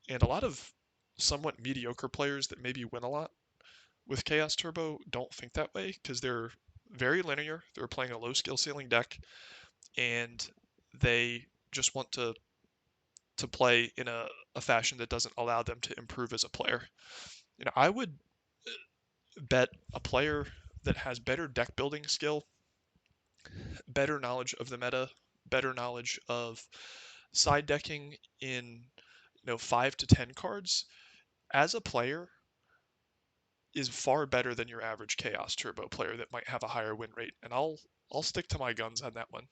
And a lot of somewhat mediocre players that maybe win a lot with Chaos Turbo don't think that way, because they're very linear. They're playing a low skill ceiling deck, and they just want to play in a fashion that doesn't allow them to improve as a player. I would bet a player that has better deck building skill, better knowledge of the meta, better knowledge of side decking in 5 to 10 cards as a player is far better than your average Chaos Turbo player that might have a higher win rate. And I'll stick to my guns on that one.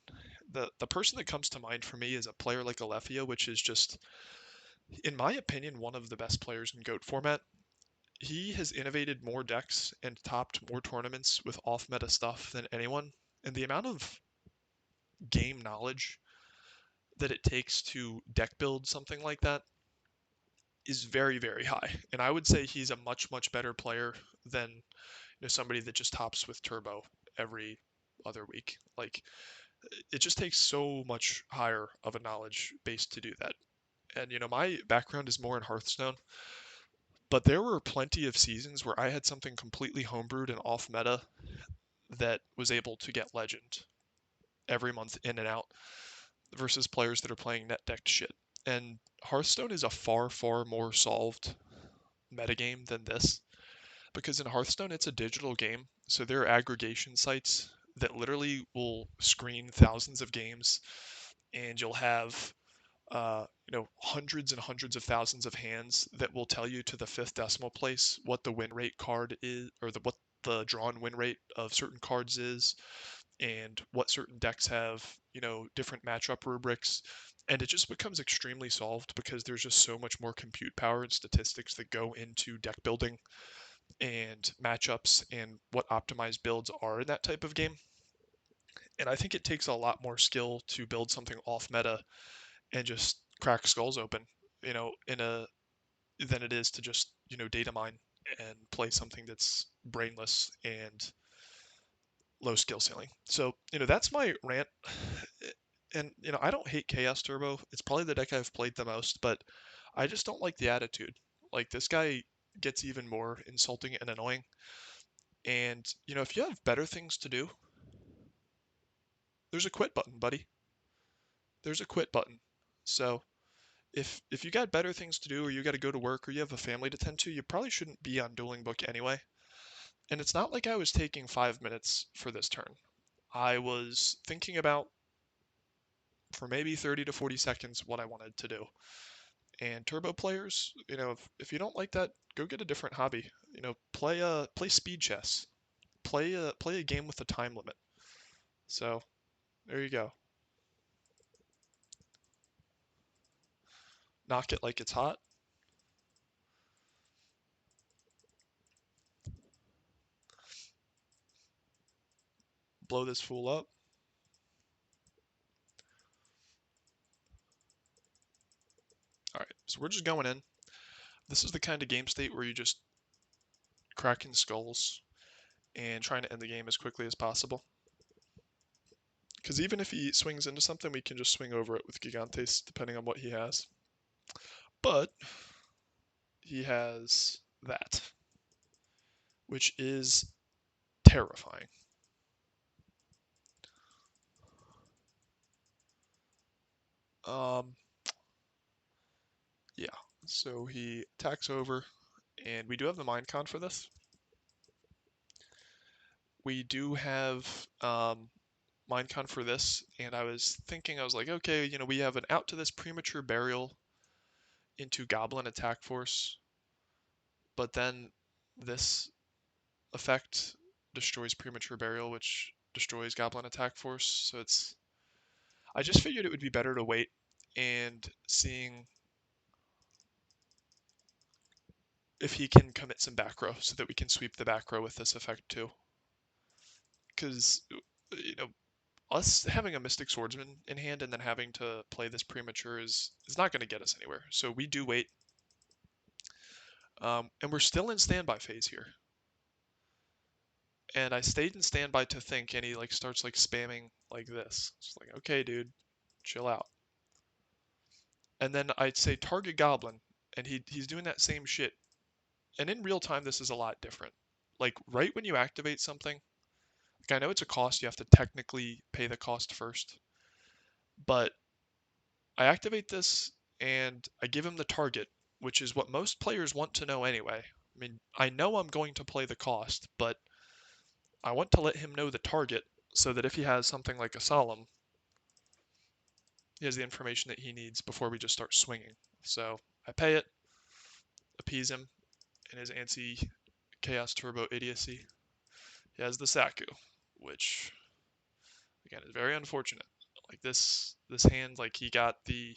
The person that comes to mind for me is a player like Alethea, which is just, in my opinion, one of the best players in GOAT format. He has innovated more decks and topped more tournaments with off meta stuff than anyone. And the amount of game knowledge that it takes to deck build something like that is very, very high. And I would say he's a much, much better player than somebody that just tops with turbo every other week. Like, it just takes so much higher of a knowledge base to do that. And my background is more in Hearthstone, but there were plenty of seasons where I had something completely homebrewed and off meta that was able to get legend every month in and out versus players that are playing net decked shit. And Hearthstone is a far, far more solved metagame than this, because in Hearthstone it's a digital game, so there are aggregation sites that literally will screen thousands of games, and you'll have hundreds and hundreds of thousands of hands that will tell you to the fifth decimal place what the win rate card is, or what the drawn win rate of certain cards is, and what certain decks have, different matchup rubrics. And it just becomes extremely solved because there's just so much more compute power and statistics that go into deck building and matchups and what optimized builds are in that type of game. And I think it takes a lot more skill to build something off meta and just crack skulls open, in a than it is to just, data mine and play something that's brainless and low skill ceiling. So, that's my rant. And, I don't hate Chaos Turbo. It's probably the deck I've played the most, but I just don't like the attitude. Like, this guy gets even more insulting and annoying. And, if you have better things to do, there's a quit button, buddy. There's a quit button. So, if you got better things to do, or you got to go to work, or you have a family to tend to, you probably shouldn't be on Dueling Book anyway. And it's not like I was taking 5 minutes for this turn. I was thinking about for maybe 30 to 40 seconds what I wanted to do. And turbo players, if you don't like that, go get a different hobby. Play speed chess. Play a game with a time limit. So there you go. Knock it like it's hot. Blow this fool up. All right, so we're just going in. This is the kind of game state where you just cracking skulls and trying to end the game as quickly as possible. Because even if he swings into something, we can just swing over it with Gigantes, depending on what he has. But he has that, which is terrifying. Um, yeah, so he attacks over, and we do have the Minecon for this. We do have Minecon for this, and I was like, okay, we have an out to this premature burial into Goblin attack force, but then this effect destroys premature burial, which destroys Goblin attack force. So I just figured it would be better to wait and seeing if he can commit some back row so that we can sweep the back row with this effect too. Because, us having a Mystic Swordsman in hand and then having to play this premature is not going to get us anywhere. So we do wait. And we're still in standby phase here. And I stayed in standby to think, and he starts spamming like this. It's like, okay, dude, chill out. And then I'd say target Goblin, and he's doing that same shit. And in real time, this is a lot different. Right when you activate something, I know it's a cost, you have to technically pay the cost first. But I activate this, and I give him the target, which is what most players want to know anyway. I mean, I know I'm going to play the cost, but I want to let him know the target so that if he has something like a Solemn, he has the information that he needs before we just start swinging. So I pay it, appease him in his anti-chaos turbo idiocy. He has the Saku, which again is very unfortunate. This hand, he got the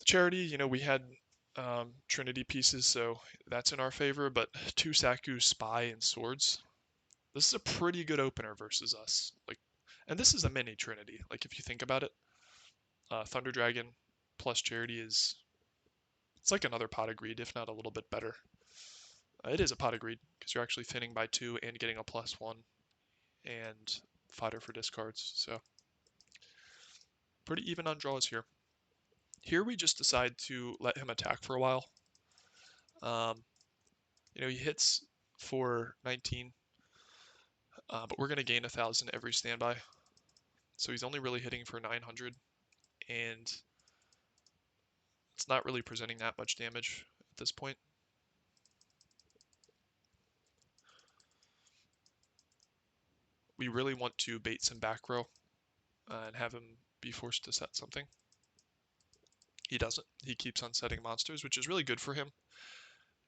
charity. We had Trinity pieces, so that's in our favor. But 2 Saku, Spy, and Swords. This is a pretty good opener versus us. And this is a mini Trinity. If you think about it, Thunder Dragon plus Charity it's like another Pot of Greed, if not a little bit better. It is a Pot of Greed because you're actually thinning by 2 and getting a +1 and fodder for discards. So pretty even on draws here. Here we just decide to let him attack for a while. He hits for 19, but we're going to gain 1,000 every standby. So he's only really hitting for 900, and it's not really presenting that much damage at this point. We really want to bait some back row and have him be forced to set something. He doesn't. He keeps on setting monsters, which is really good for him.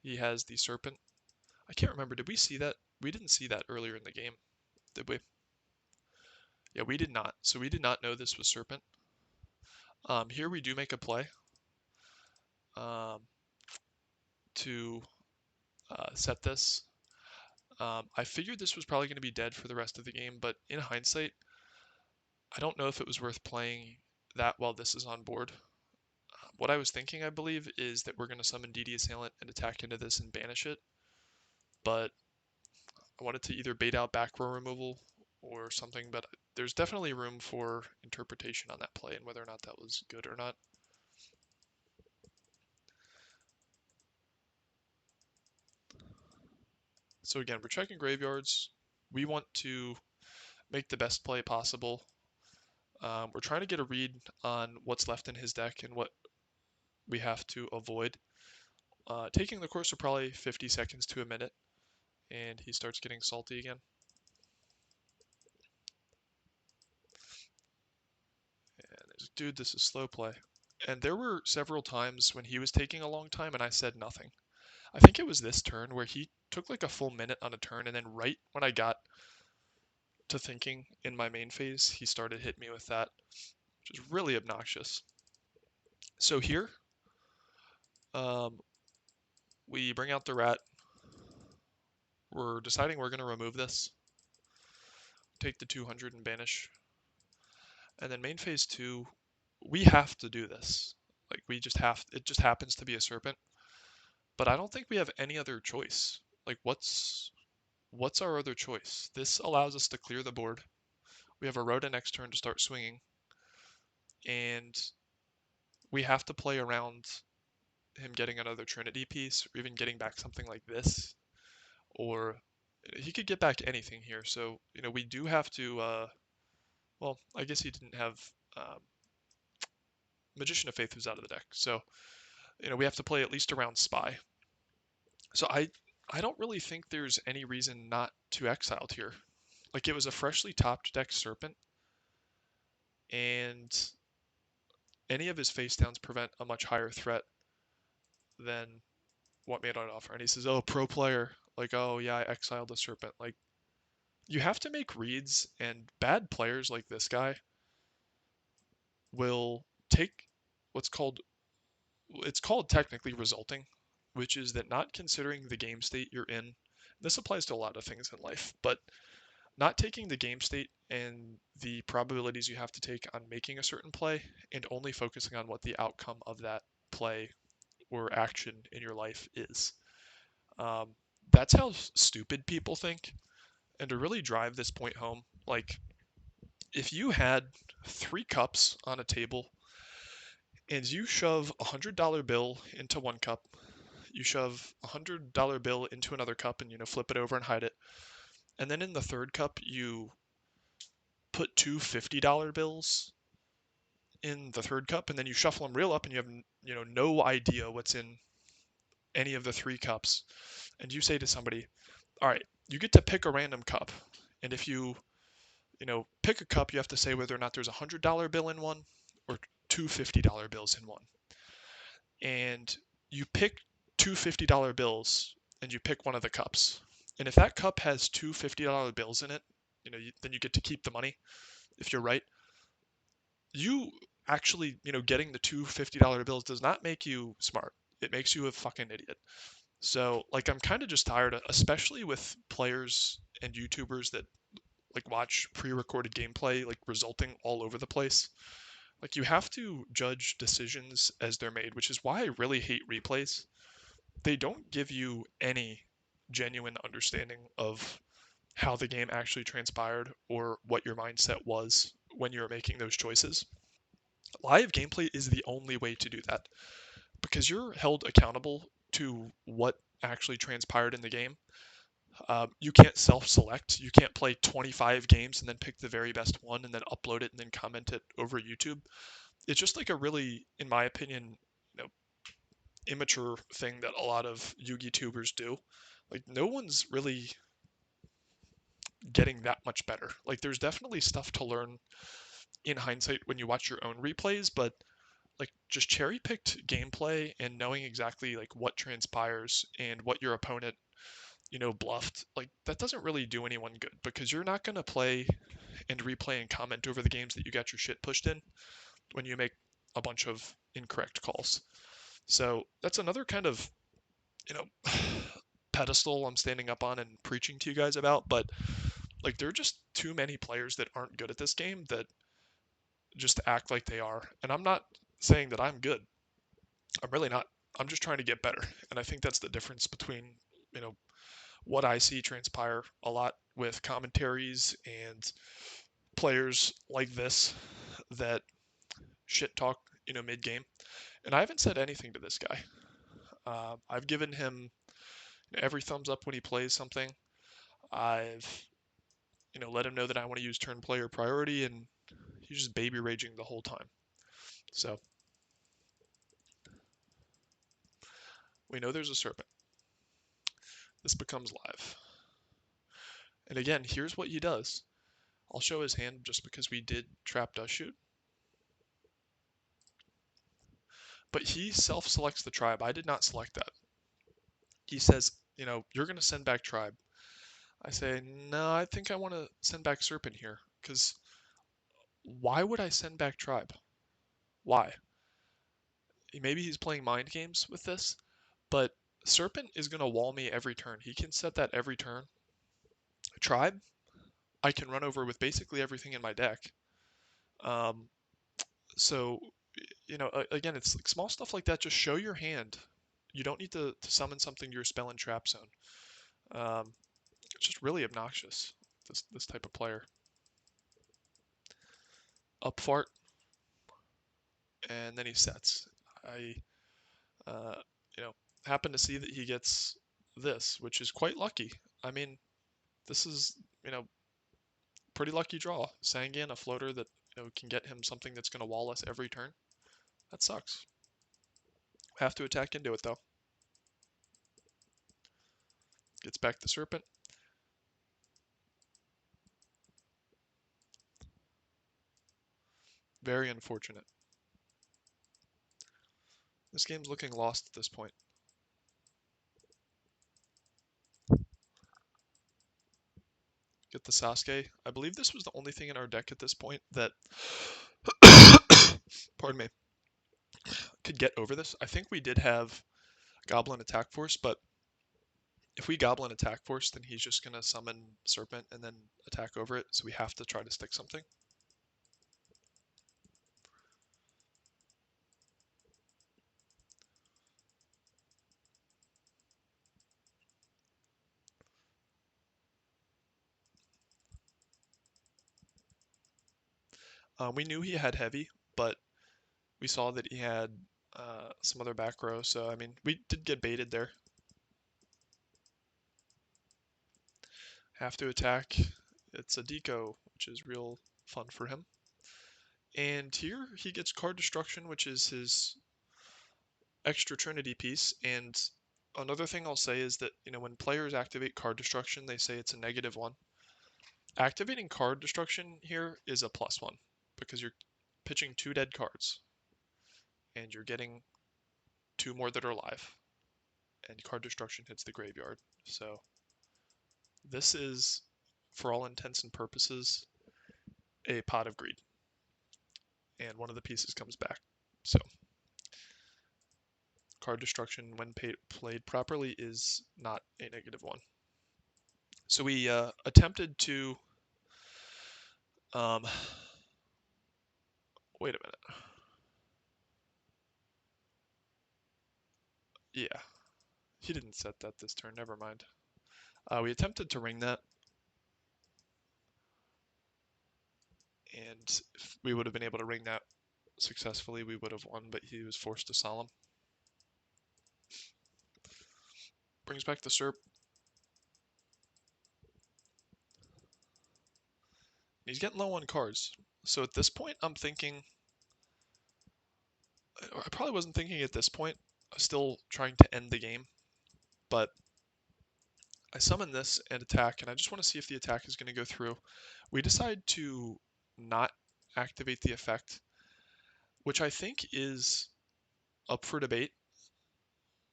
He has the Serpent. I can't remember. Did we see that? We didn't see that earlier in the game, did we? Yeah, we did not. So we did not know this was Serpent. Here we do make a play to set this. I figured this was probably going to be dead for the rest of the game, but in hindsight, I don't know if it was worth playing that while this is on board. What I was thinking, I believe, is that we're going to summon DD Assailant and attack into this and banish it. But I wanted to either bait out back row removal or something, but there's definitely room for interpretation on that play and whether or not that was good or not. So again, we're checking graveyards. We want to make the best play possible. We're trying to get a read on what's left in his deck and what we have to avoid. Taking the course of probably 50 seconds to a minute, and he starts getting salty again. dude, this is slow play. And there were several times when he was taking a long time and I said nothing. I think it was this turn where he took like a full minute on a turn, and then right when I got to thinking in my main phase, he started hitting me with that, which is really obnoxious. So here, um, we bring out the rat. We're deciding we're going to remove this, take the 200 and banish. And then main phase 2, we have to do this. Like, we just have, it just happens to be a serpent. But I don't think we have any other choice. Like, what's our other choice? This allows us to clear the board. We have a Rhoda next turn to start swinging. And we have to play around him getting another Trinity piece, or even getting back something like this. Or he could get back anything here. So, we do have to, well, I guess he didn't have Magician of Faith, who's out of the deck. So, we have to play at least around Spy. So I don't really think there's any reason not to exile here. Like, it was a freshly topped deck Serpent, and any of his face downs prevent a much higher threat than what made on offer. And he says, oh, pro player, like, oh yeah, I exiled the Serpent. Like, you have to make reads, and bad players like this guy will take what's called, it's called technically resulting, which is that not considering the game state you're in. This applies to a lot of things in life, but not taking the game state and the probabilities you have to take on making a certain play, and only focusing on what the outcome of that play or action in your life is. Um, that's how stupid people think. And to really drive this point home, like, if you had 3 cups on a table and you shove $100 bill into one cup, you shove $100 bill into another cup and flip it over and hide it, and then in the third cup you put two $50 bills in the third cup, and then you shuffle them real up, and you have no idea what's in any of the 3 cups, and you say to somebody, all right, you get to pick a random cup, and if you pick a cup, you have to say whether or not there's $100 bill in one or two $50 bills in one, and you pick two $50 bills and you pick one of the cups, and if that cup has two $50 bills in it, then you get to keep the money if you're right. You actually, getting the two $50 bills does not make you smart. It makes you a fucking idiot. So, like, I'm kind of just tired, especially with players and YouTubers that like watch pre-recorded gameplay, like resulting all over the place. Like, you have to judge decisions as they're made, which is why I really hate replays. They don't give you any genuine understanding of how the game actually transpired or what your mindset was when you were making those choices. Live gameplay is the only way to do that, because you're held accountable to what actually transpired in the game. You can't self-select. You can't play 25 games and then pick the very best one and then upload it and then comment it over YouTube. It's just like a really, in my opinion, immature thing that a lot of Yugi tubers do. Like, no one's really getting that much better. Like, there's definitely stuff to learn in hindsight when you watch your own replays, but like, just cherry picked gameplay and knowing exactly like what transpires and what your opponent bluffed, like, that doesn't really do anyone good, because you're not going to play and replay and comment over the games that you got your shit pushed in when you make a bunch of incorrect calls. So that's another kind of you know pedestal I'm standing up on and preaching to you guys about, but like, there are just too many players that aren't good at this game that just act like they are. And I'm not saying that I'm good. I'm really not. I'm just trying to get better. And I think that's the difference between, what I see transpire a lot with commentaries and players like this that shit talk, mid game. And I haven't said anything to this guy. I've given him every thumbs up when he plays something. I've, let him know that I want to use turn player priority, and he's just baby raging the whole time. So we know there's a serpent. This becomes live. And again, here's what he does. I'll show his hand just because we did trap dust shoot. But he self-selects the tribe. I did not select that. He says, you're going to send back tribe. I say, no, I think I want to send back serpent here. Because why would I send back tribe? Why? Maybe he's playing mind games with this, but serpent is going to wall me every turn. He can set that every turn. Tribe, I can run over with basically everything in my deck. Um, so, again, it's like small stuff like that. Just show your hand. You don't need to summon something to your spell and trap zone. It's just really obnoxious, this type of player. Up fart, and then he sets. I, uh, happen to see that he gets this, which is quite lucky. I mean, this is, pretty lucky draw. Sangan, a floater that, can get him something that's going to wall us every turn. That sucks. Have to attack into it, though. Gets back the serpent. Very unfortunate. This game's looking lost at this point. Get the Sasuke. I believe this was the only thing in our deck at this point that, pardon me, could get over this. I think we did have Goblin Attack Force, but if we Goblin Attack Force, then he's just going to summon Serpent and then attack over it, so we have to try to stick something. We knew he had heavy, but we saw that he had some other back row, so I mean, we did get baited there. Have to attack. It's a deco, which is real fun for him. And here he gets card destruction, which is his extra Trinity piece. And another thing I'll say is that, when players activate card destruction, they say it's a -1. Activating card destruction here is a +1 because you're pitching 2 dead cards and you're getting 2 more that are alive. And card destruction hits the graveyard. So this is, for all intents and purposes, a pot of greed. And one of the pieces comes back. So card destruction, when played properly, is not a -1. So we attempted to, wait a minute. Yeah, he didn't set that this turn, never mind. We attempted to ring that, and if we would have been able to ring that successfully, we would have won, but he was forced to solemn. Brings back the Serp. He's getting low on cards. So at this point, I'm thinking, I probably wasn't thinking at this point, I was still trying to end the game, but I summon this and attack, and I just want to see if the attack is going to go through. We decide to not activate the effect, which I think is up for debate.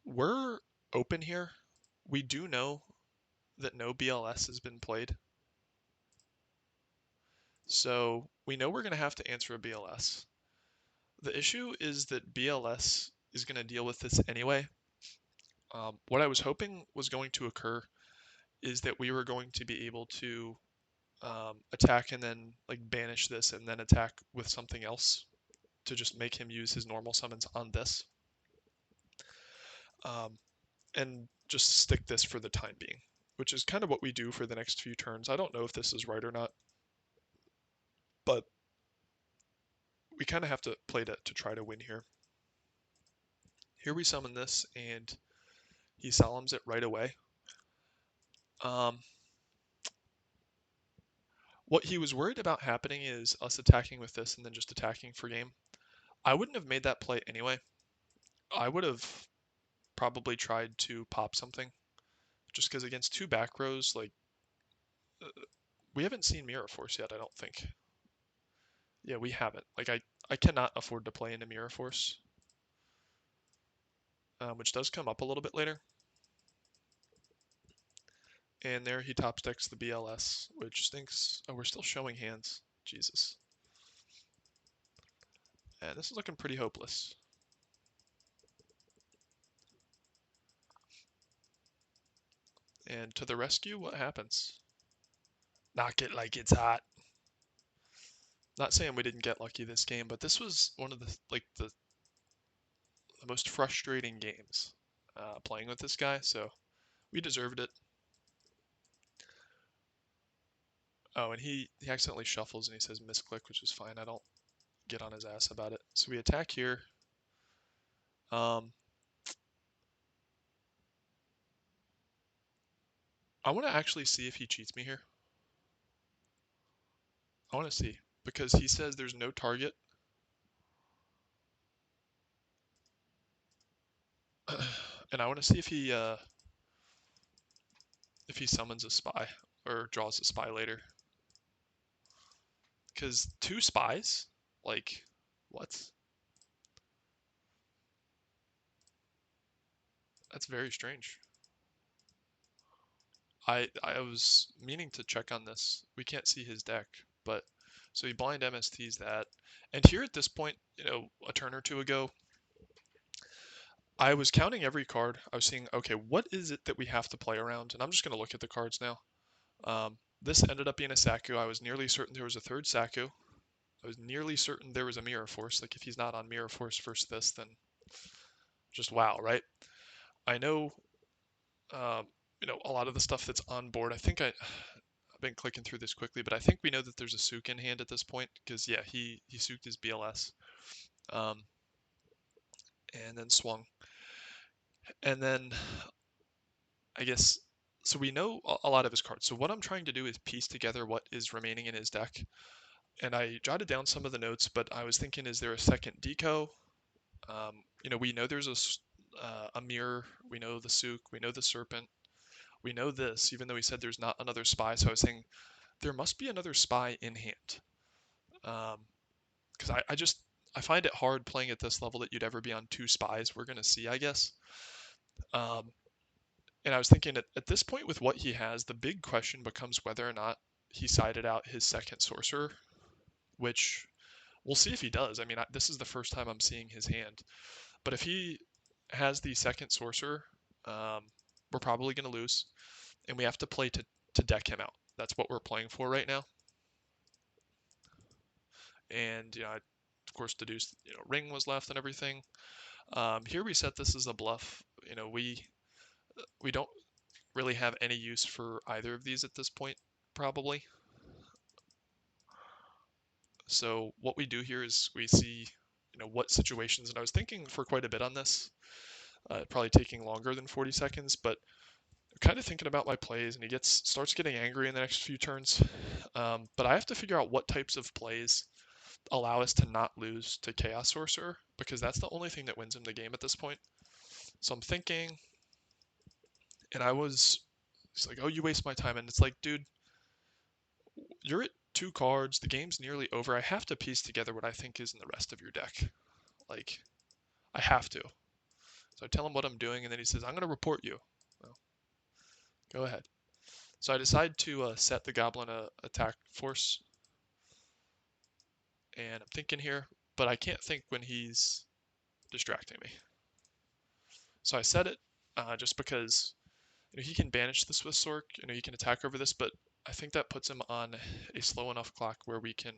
We're open here. We do know that no BLS has been played. So we know we're going to have to answer a BLS. The issue is that BLS is going to deal with this anyway. What I was hoping was going to occur is that we were going to be able to attack and then banish this and then attack with something else to just make him use his normal summons on this. And just stick this for the time being, which is kind of what we do for the next few turns. I don't know if this is right or not, but we kind of have to play to try to win here. Here we summon this, and he solemns it right away. What he was worried about happening is us attacking with this and then just attacking for game. I wouldn't have made that play anyway. I would have probably tried to pop something, just because against 2 back rows, we haven't seen Mirror Force yet, I don't think. Yeah, we haven't. I cannot afford to play into Mirror Force. which does come up a little bit later. And there he top decks the BLS, which stinks. Oh, we're still showing hands. Jesus. And this is looking pretty hopeless. And to the rescue, what happens? Knock it like it's hot. Not saying we didn't get lucky this game, but this was one of the most frustrating games playing with this guy, so we deserved it. Oh, and he accidentally shuffles and he says misclick, which is fine. I don't get on his ass about it. So we attack here. I want to actually see if he cheats me here. I want to see, because he says there's no target. And I want to see if he summons a spy or draws a spy later. Because 2 spies? Like, what? That's very strange. I was meaning to check on this. We can't see his deck, but so he blind MSTs that. And here at this point, a turn or two ago, I was counting every card. I was seeing, okay, what is it that we have to play around? And I'm just going to look at the cards now. This ended up being a Saku. I was nearly certain there was a third Saku. I was nearly certain there was a Mirror Force. Like, if he's not on Mirror Force first this, then just wow, right? I know, a lot of the stuff that's on board. I think I've been clicking through this quickly, but I think we know that there's a Sook in hand at this point, because, yeah, he Sooked his BLS. And then swung. And then, I guess, so we know a lot of his cards. So what I'm trying to do is piece together what is remaining in his deck. And I jotted down some of the notes, but I was thinking, is there a second deco? We know there's a mirror. We know the Sook. We know the Serpent. We know this, even though he said there's not another spy. So I was saying there must be another spy in hand. Because I find it hard playing at this level that you'd ever be on 2 spies. We're going to see, I guess. And I was thinking at this point with what he has, the big question becomes whether or not he sided out his second sorcerer, which we'll see if he does. I mean, this is the first time I'm seeing his hand. But if he has the second sorcerer, we're probably going to lose. And we have to play to deck him out. That's what we're playing for right now. And, I, of course, deduced, ring was left and everything. Here we set this as a bluff. We don't really have any use for either of these at this point, probably. So what we do here is we see, what situations, and I was thinking for quite a bit on this, probably taking longer than 40 seconds, but kind of thinking about my plays, and he starts getting angry in the next few turns. But I have to figure out what types of plays allow us to not lose to Chaos Sorcerer, because that's the only thing that wins him the game at this point. So I'm thinking, and he's like, oh, you waste my time. And it's like, dude, you're at 2 cards. The game's nearly over. I have to piece together what I think is in the rest of your deck. Like, I have to. So I tell him what I'm doing, and then he says, I'm going to report you. Well, go ahead. So I decide to set the Goblin attack force. And I'm thinking here, but I can't think when he's distracting me. So I set it just because he can banish the Swiss Sork. He can attack over this, but I think that puts him on a slow enough clock where we can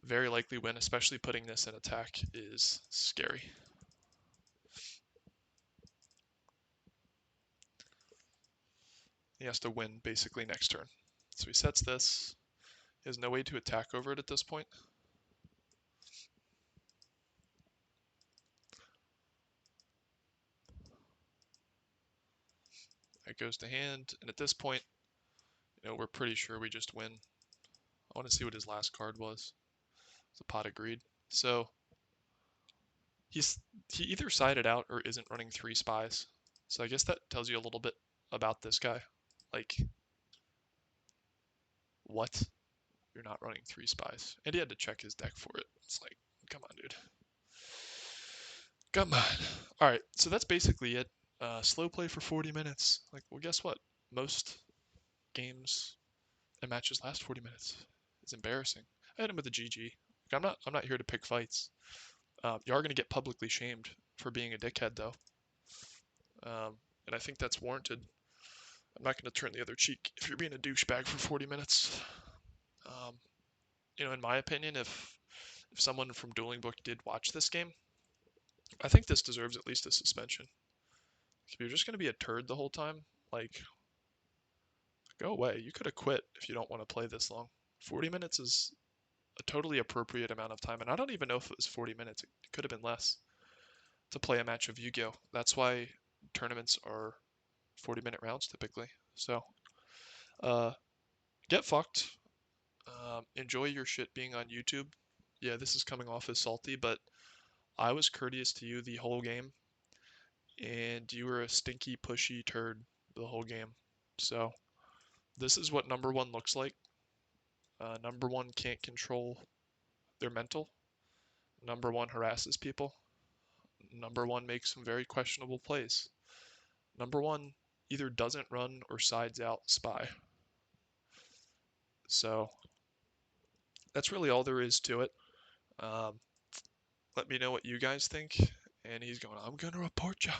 very likely win, especially putting this in attack is scary. He has to win basically next turn. So he sets this. He has no way to attack over it at this point. It goes to hand, and at this point, we're pretty sure we just win. I want to see what his last card was. It's a Pot of Greed. So he either sided out or isn't running 3 spies. So I guess that tells you a little bit about this guy. Like, what? You're not running 3 spies. And he had to check his deck for it. It's like, come on, dude. Come on. All right, so that's basically it. Slow play for 40 minutes. Like, well, guess what? Most games and matches last 40 minutes. It's embarrassing. I hit him with a GG. Like, I'm not here to pick fights. You are gonna get publicly shamed for being a dickhead, though, and I think that's warranted. I'm not gonna turn the other cheek if you're being a douchebag for 40 minutes. Um, in my opinion, if someone from Dueling Book did watch this game, I think this deserves at least a suspension. If you're just gonna be a turd the whole time, like, go away. You could have quit if you don't want to play this long. 40 minutes is a totally appropriate amount of time, and I don't even know if it was 40 minutes. It could have been less to play a match of Yu-Gi-Oh. That's why tournaments are 40-minute rounds typically. So, uh, get fucked. Enjoy your shit being on YouTube. Yeah, this is coming off as salty, but I was courteous to you the whole game, and you were a stinky, pushy turd the whole game. So, this is what number one looks like. Number one can't control their mental. Number one harasses people. Number one makes some very questionable plays. Number one either doesn't run or sides out spy. So that's really all there is to it. Um, Let me know what you guys think. And he's going, I'm going to report you.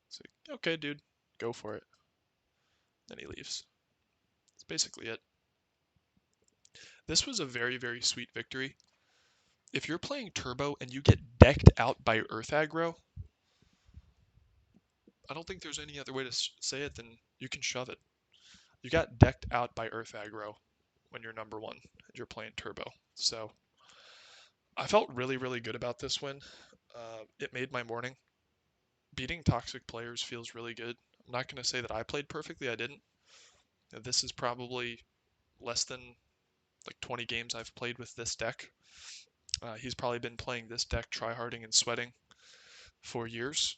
It's like, okay, dude, go for it. Then he leaves. That's basically it. This was a very, very sweet victory. If you're playing Turbo and you get decked out by Earth Aggro, I don't think there's any other way to say it than you can shove it. You got decked out by Earth Aggro when you're number one and you're playing Turbo. So I felt really, really good about this win. It made my morning. Beating toxic players feels really good. I'm not going to say that I played perfectly. I didn't. This is probably less than like 20 games I've played with this deck. He's probably been playing this deck, tryharding and sweating for years.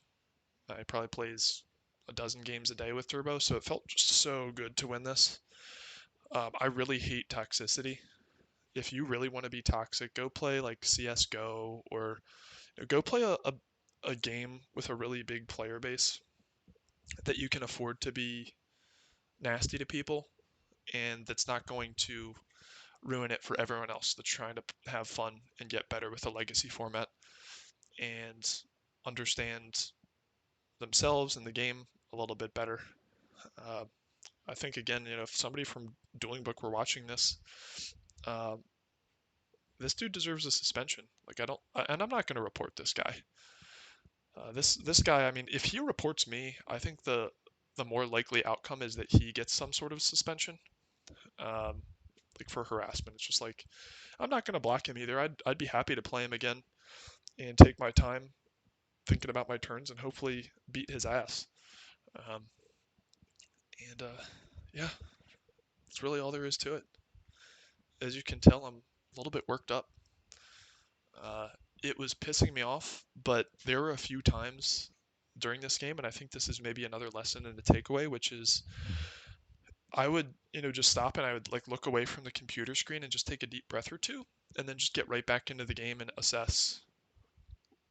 He probably plays a dozen games a day with Turbo, so it felt just so good to win this. I really hate toxicity. If you really want to be toxic, go play like CS:GO or go play a game with a really big player base that you can afford to be nasty to people and that's not going to ruin it for everyone else that's trying to have fun and get better with a legacy format and understand themselves and the game a little bit better. Uh, I think again, if somebody from Dueling Book were watching this, uh, this dude deserves a suspension. Like and I'm not going to report this guy. This guy, I mean, if he reports me, I think the more likely outcome is that he gets some sort of suspension, um, like for harassment. It's just like I'm not going to block him either. I'd be happy to play him again and take my time thinking about my turns and hopefully beat his ass. Um, and yeah, that's really all there is to it. As you can tell, I'm a little bit worked up. Uh, it was pissing me off, but there were a few times during this game, and I think this is maybe another lesson in the takeaway, which is I would, just stop and I would like look away from the computer screen and just take a deep breath or two, and then just get right back into the game and assess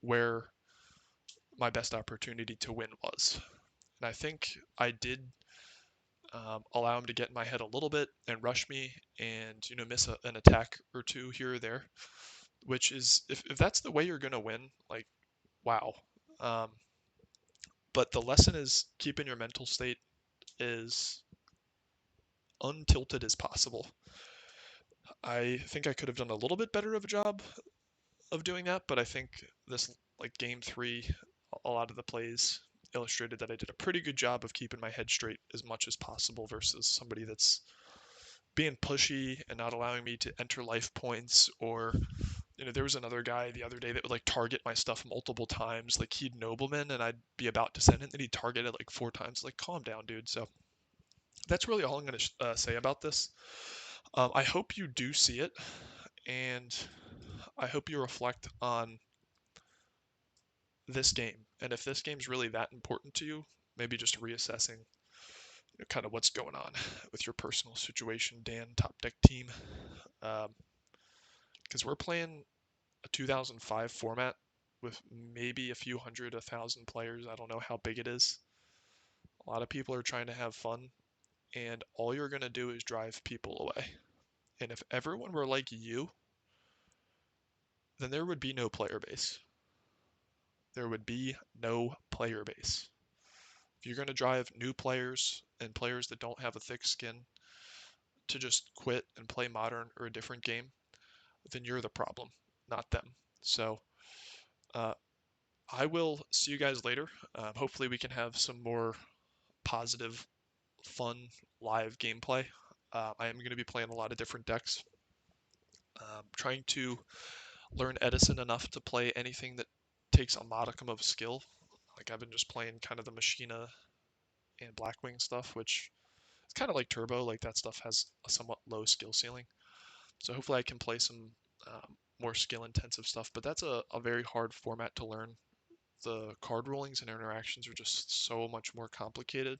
where my best opportunity to win was. And I think I did allow him to get in my head a little bit and rush me and miss an attack or two here or there, which is if that's the way you're gonna win, like wow. Um, but the lesson is keeping your mental state as untilted as possible. I think I could have done a little bit better of a job of doing that, but I think this like game three, a lot of the plays illustrated that I did a pretty good job of keeping my head straight as much as possible versus somebody that's being pushy and not allowing me to enter life points. Or there was another guy the other day that would like target my stuff multiple times. Like he'd nobleman and I'd be about to send it and he'd target it like 4 times. Like calm down, dude. So that's really all I'm going to say about this. I hope you do see it, and I hope you reflect on this game. And if this game's really that important to you, maybe just reassessing kind of what's going on with your personal situation, Dan Top Deck Team. Because we're playing a 2005 format, with maybe a few hundred, 1,000 players. I don't know how big it is. A lot of people are trying to have fun, and all you're going to do is drive people away. And if everyone were like you, then there would be no player base. There would be no player base. If you're going to drive new players and players that don't have a thick skin to just quit and play modern or a different game, then you're the problem, not them. So uh, I will see you guys later. Hopefully, we can have some more positive, fun live gameplay. I am going to be playing a lot of different decks. Trying to learn Edison enough to play anything that takes a modicum of skill. Like I've been just playing kind of the Machina and Blackwing stuff, which is kind of like Turbo. Like that stuff has a somewhat low skill ceiling. So hopefully I can play some more skill intensive stuff. But that's a very hard format to learn. The card rulings and interactions are just so much more complicated.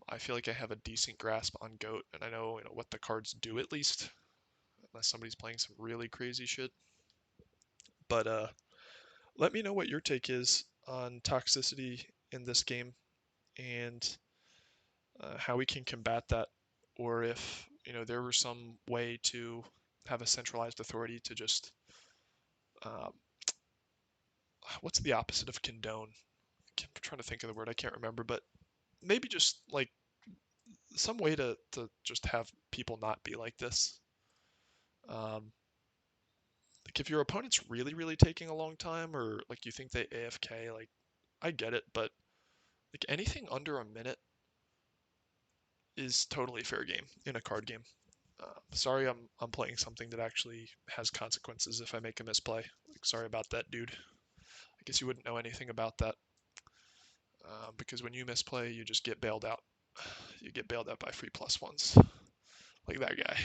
I feel like I have a decent grasp on Goat, and I know, what the cards do at least, unless somebody's playing some really crazy shit. But let me know what your take is on toxicity in this game and how we can combat that, or if there were some way to have a centralized authority to just um, what's the opposite of condone? I'm trying to think of the word. I can't remember, but maybe just like some way to just have people not be like this. Um, like if your opponent's really taking a long time, or like you think they AFK, like I get it, but like anything under a minute is totally fair game in a card game. Sorry, I'm playing something that actually has consequences if I make a misplay. Like, sorry about that, dude. I guess you wouldn't know anything about that because when you misplay, you just get bailed out. You get bailed out by free plus ones, like that guy,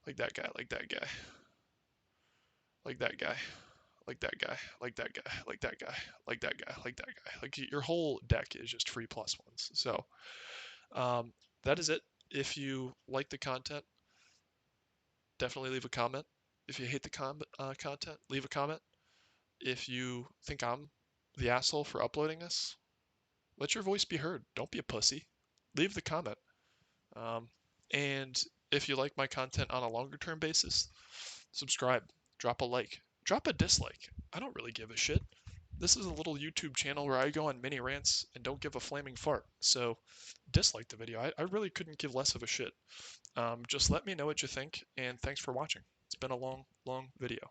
like that guy, like that guy, like that guy, like that guy, like that guy, like that guy, like that guy, like that guy. Like your whole deck is just free plus ones. So um, that is it. If you like the content, definitely leave a comment. If you hate the content, leave a comment. If you think I'm the asshole for uploading this, let your voice be heard. Don't be a pussy. Leave the comment. Um, and if you like my content on a longer term basis, subscribe, drop a like, drop a dislike. I don't really give a shit. This is a little YouTube channel where I go on mini rants and don't give a flaming fart. So dislike the video. I really couldn't give less of a shit. Just let me know what you think, and thanks for watching. It's been a long video.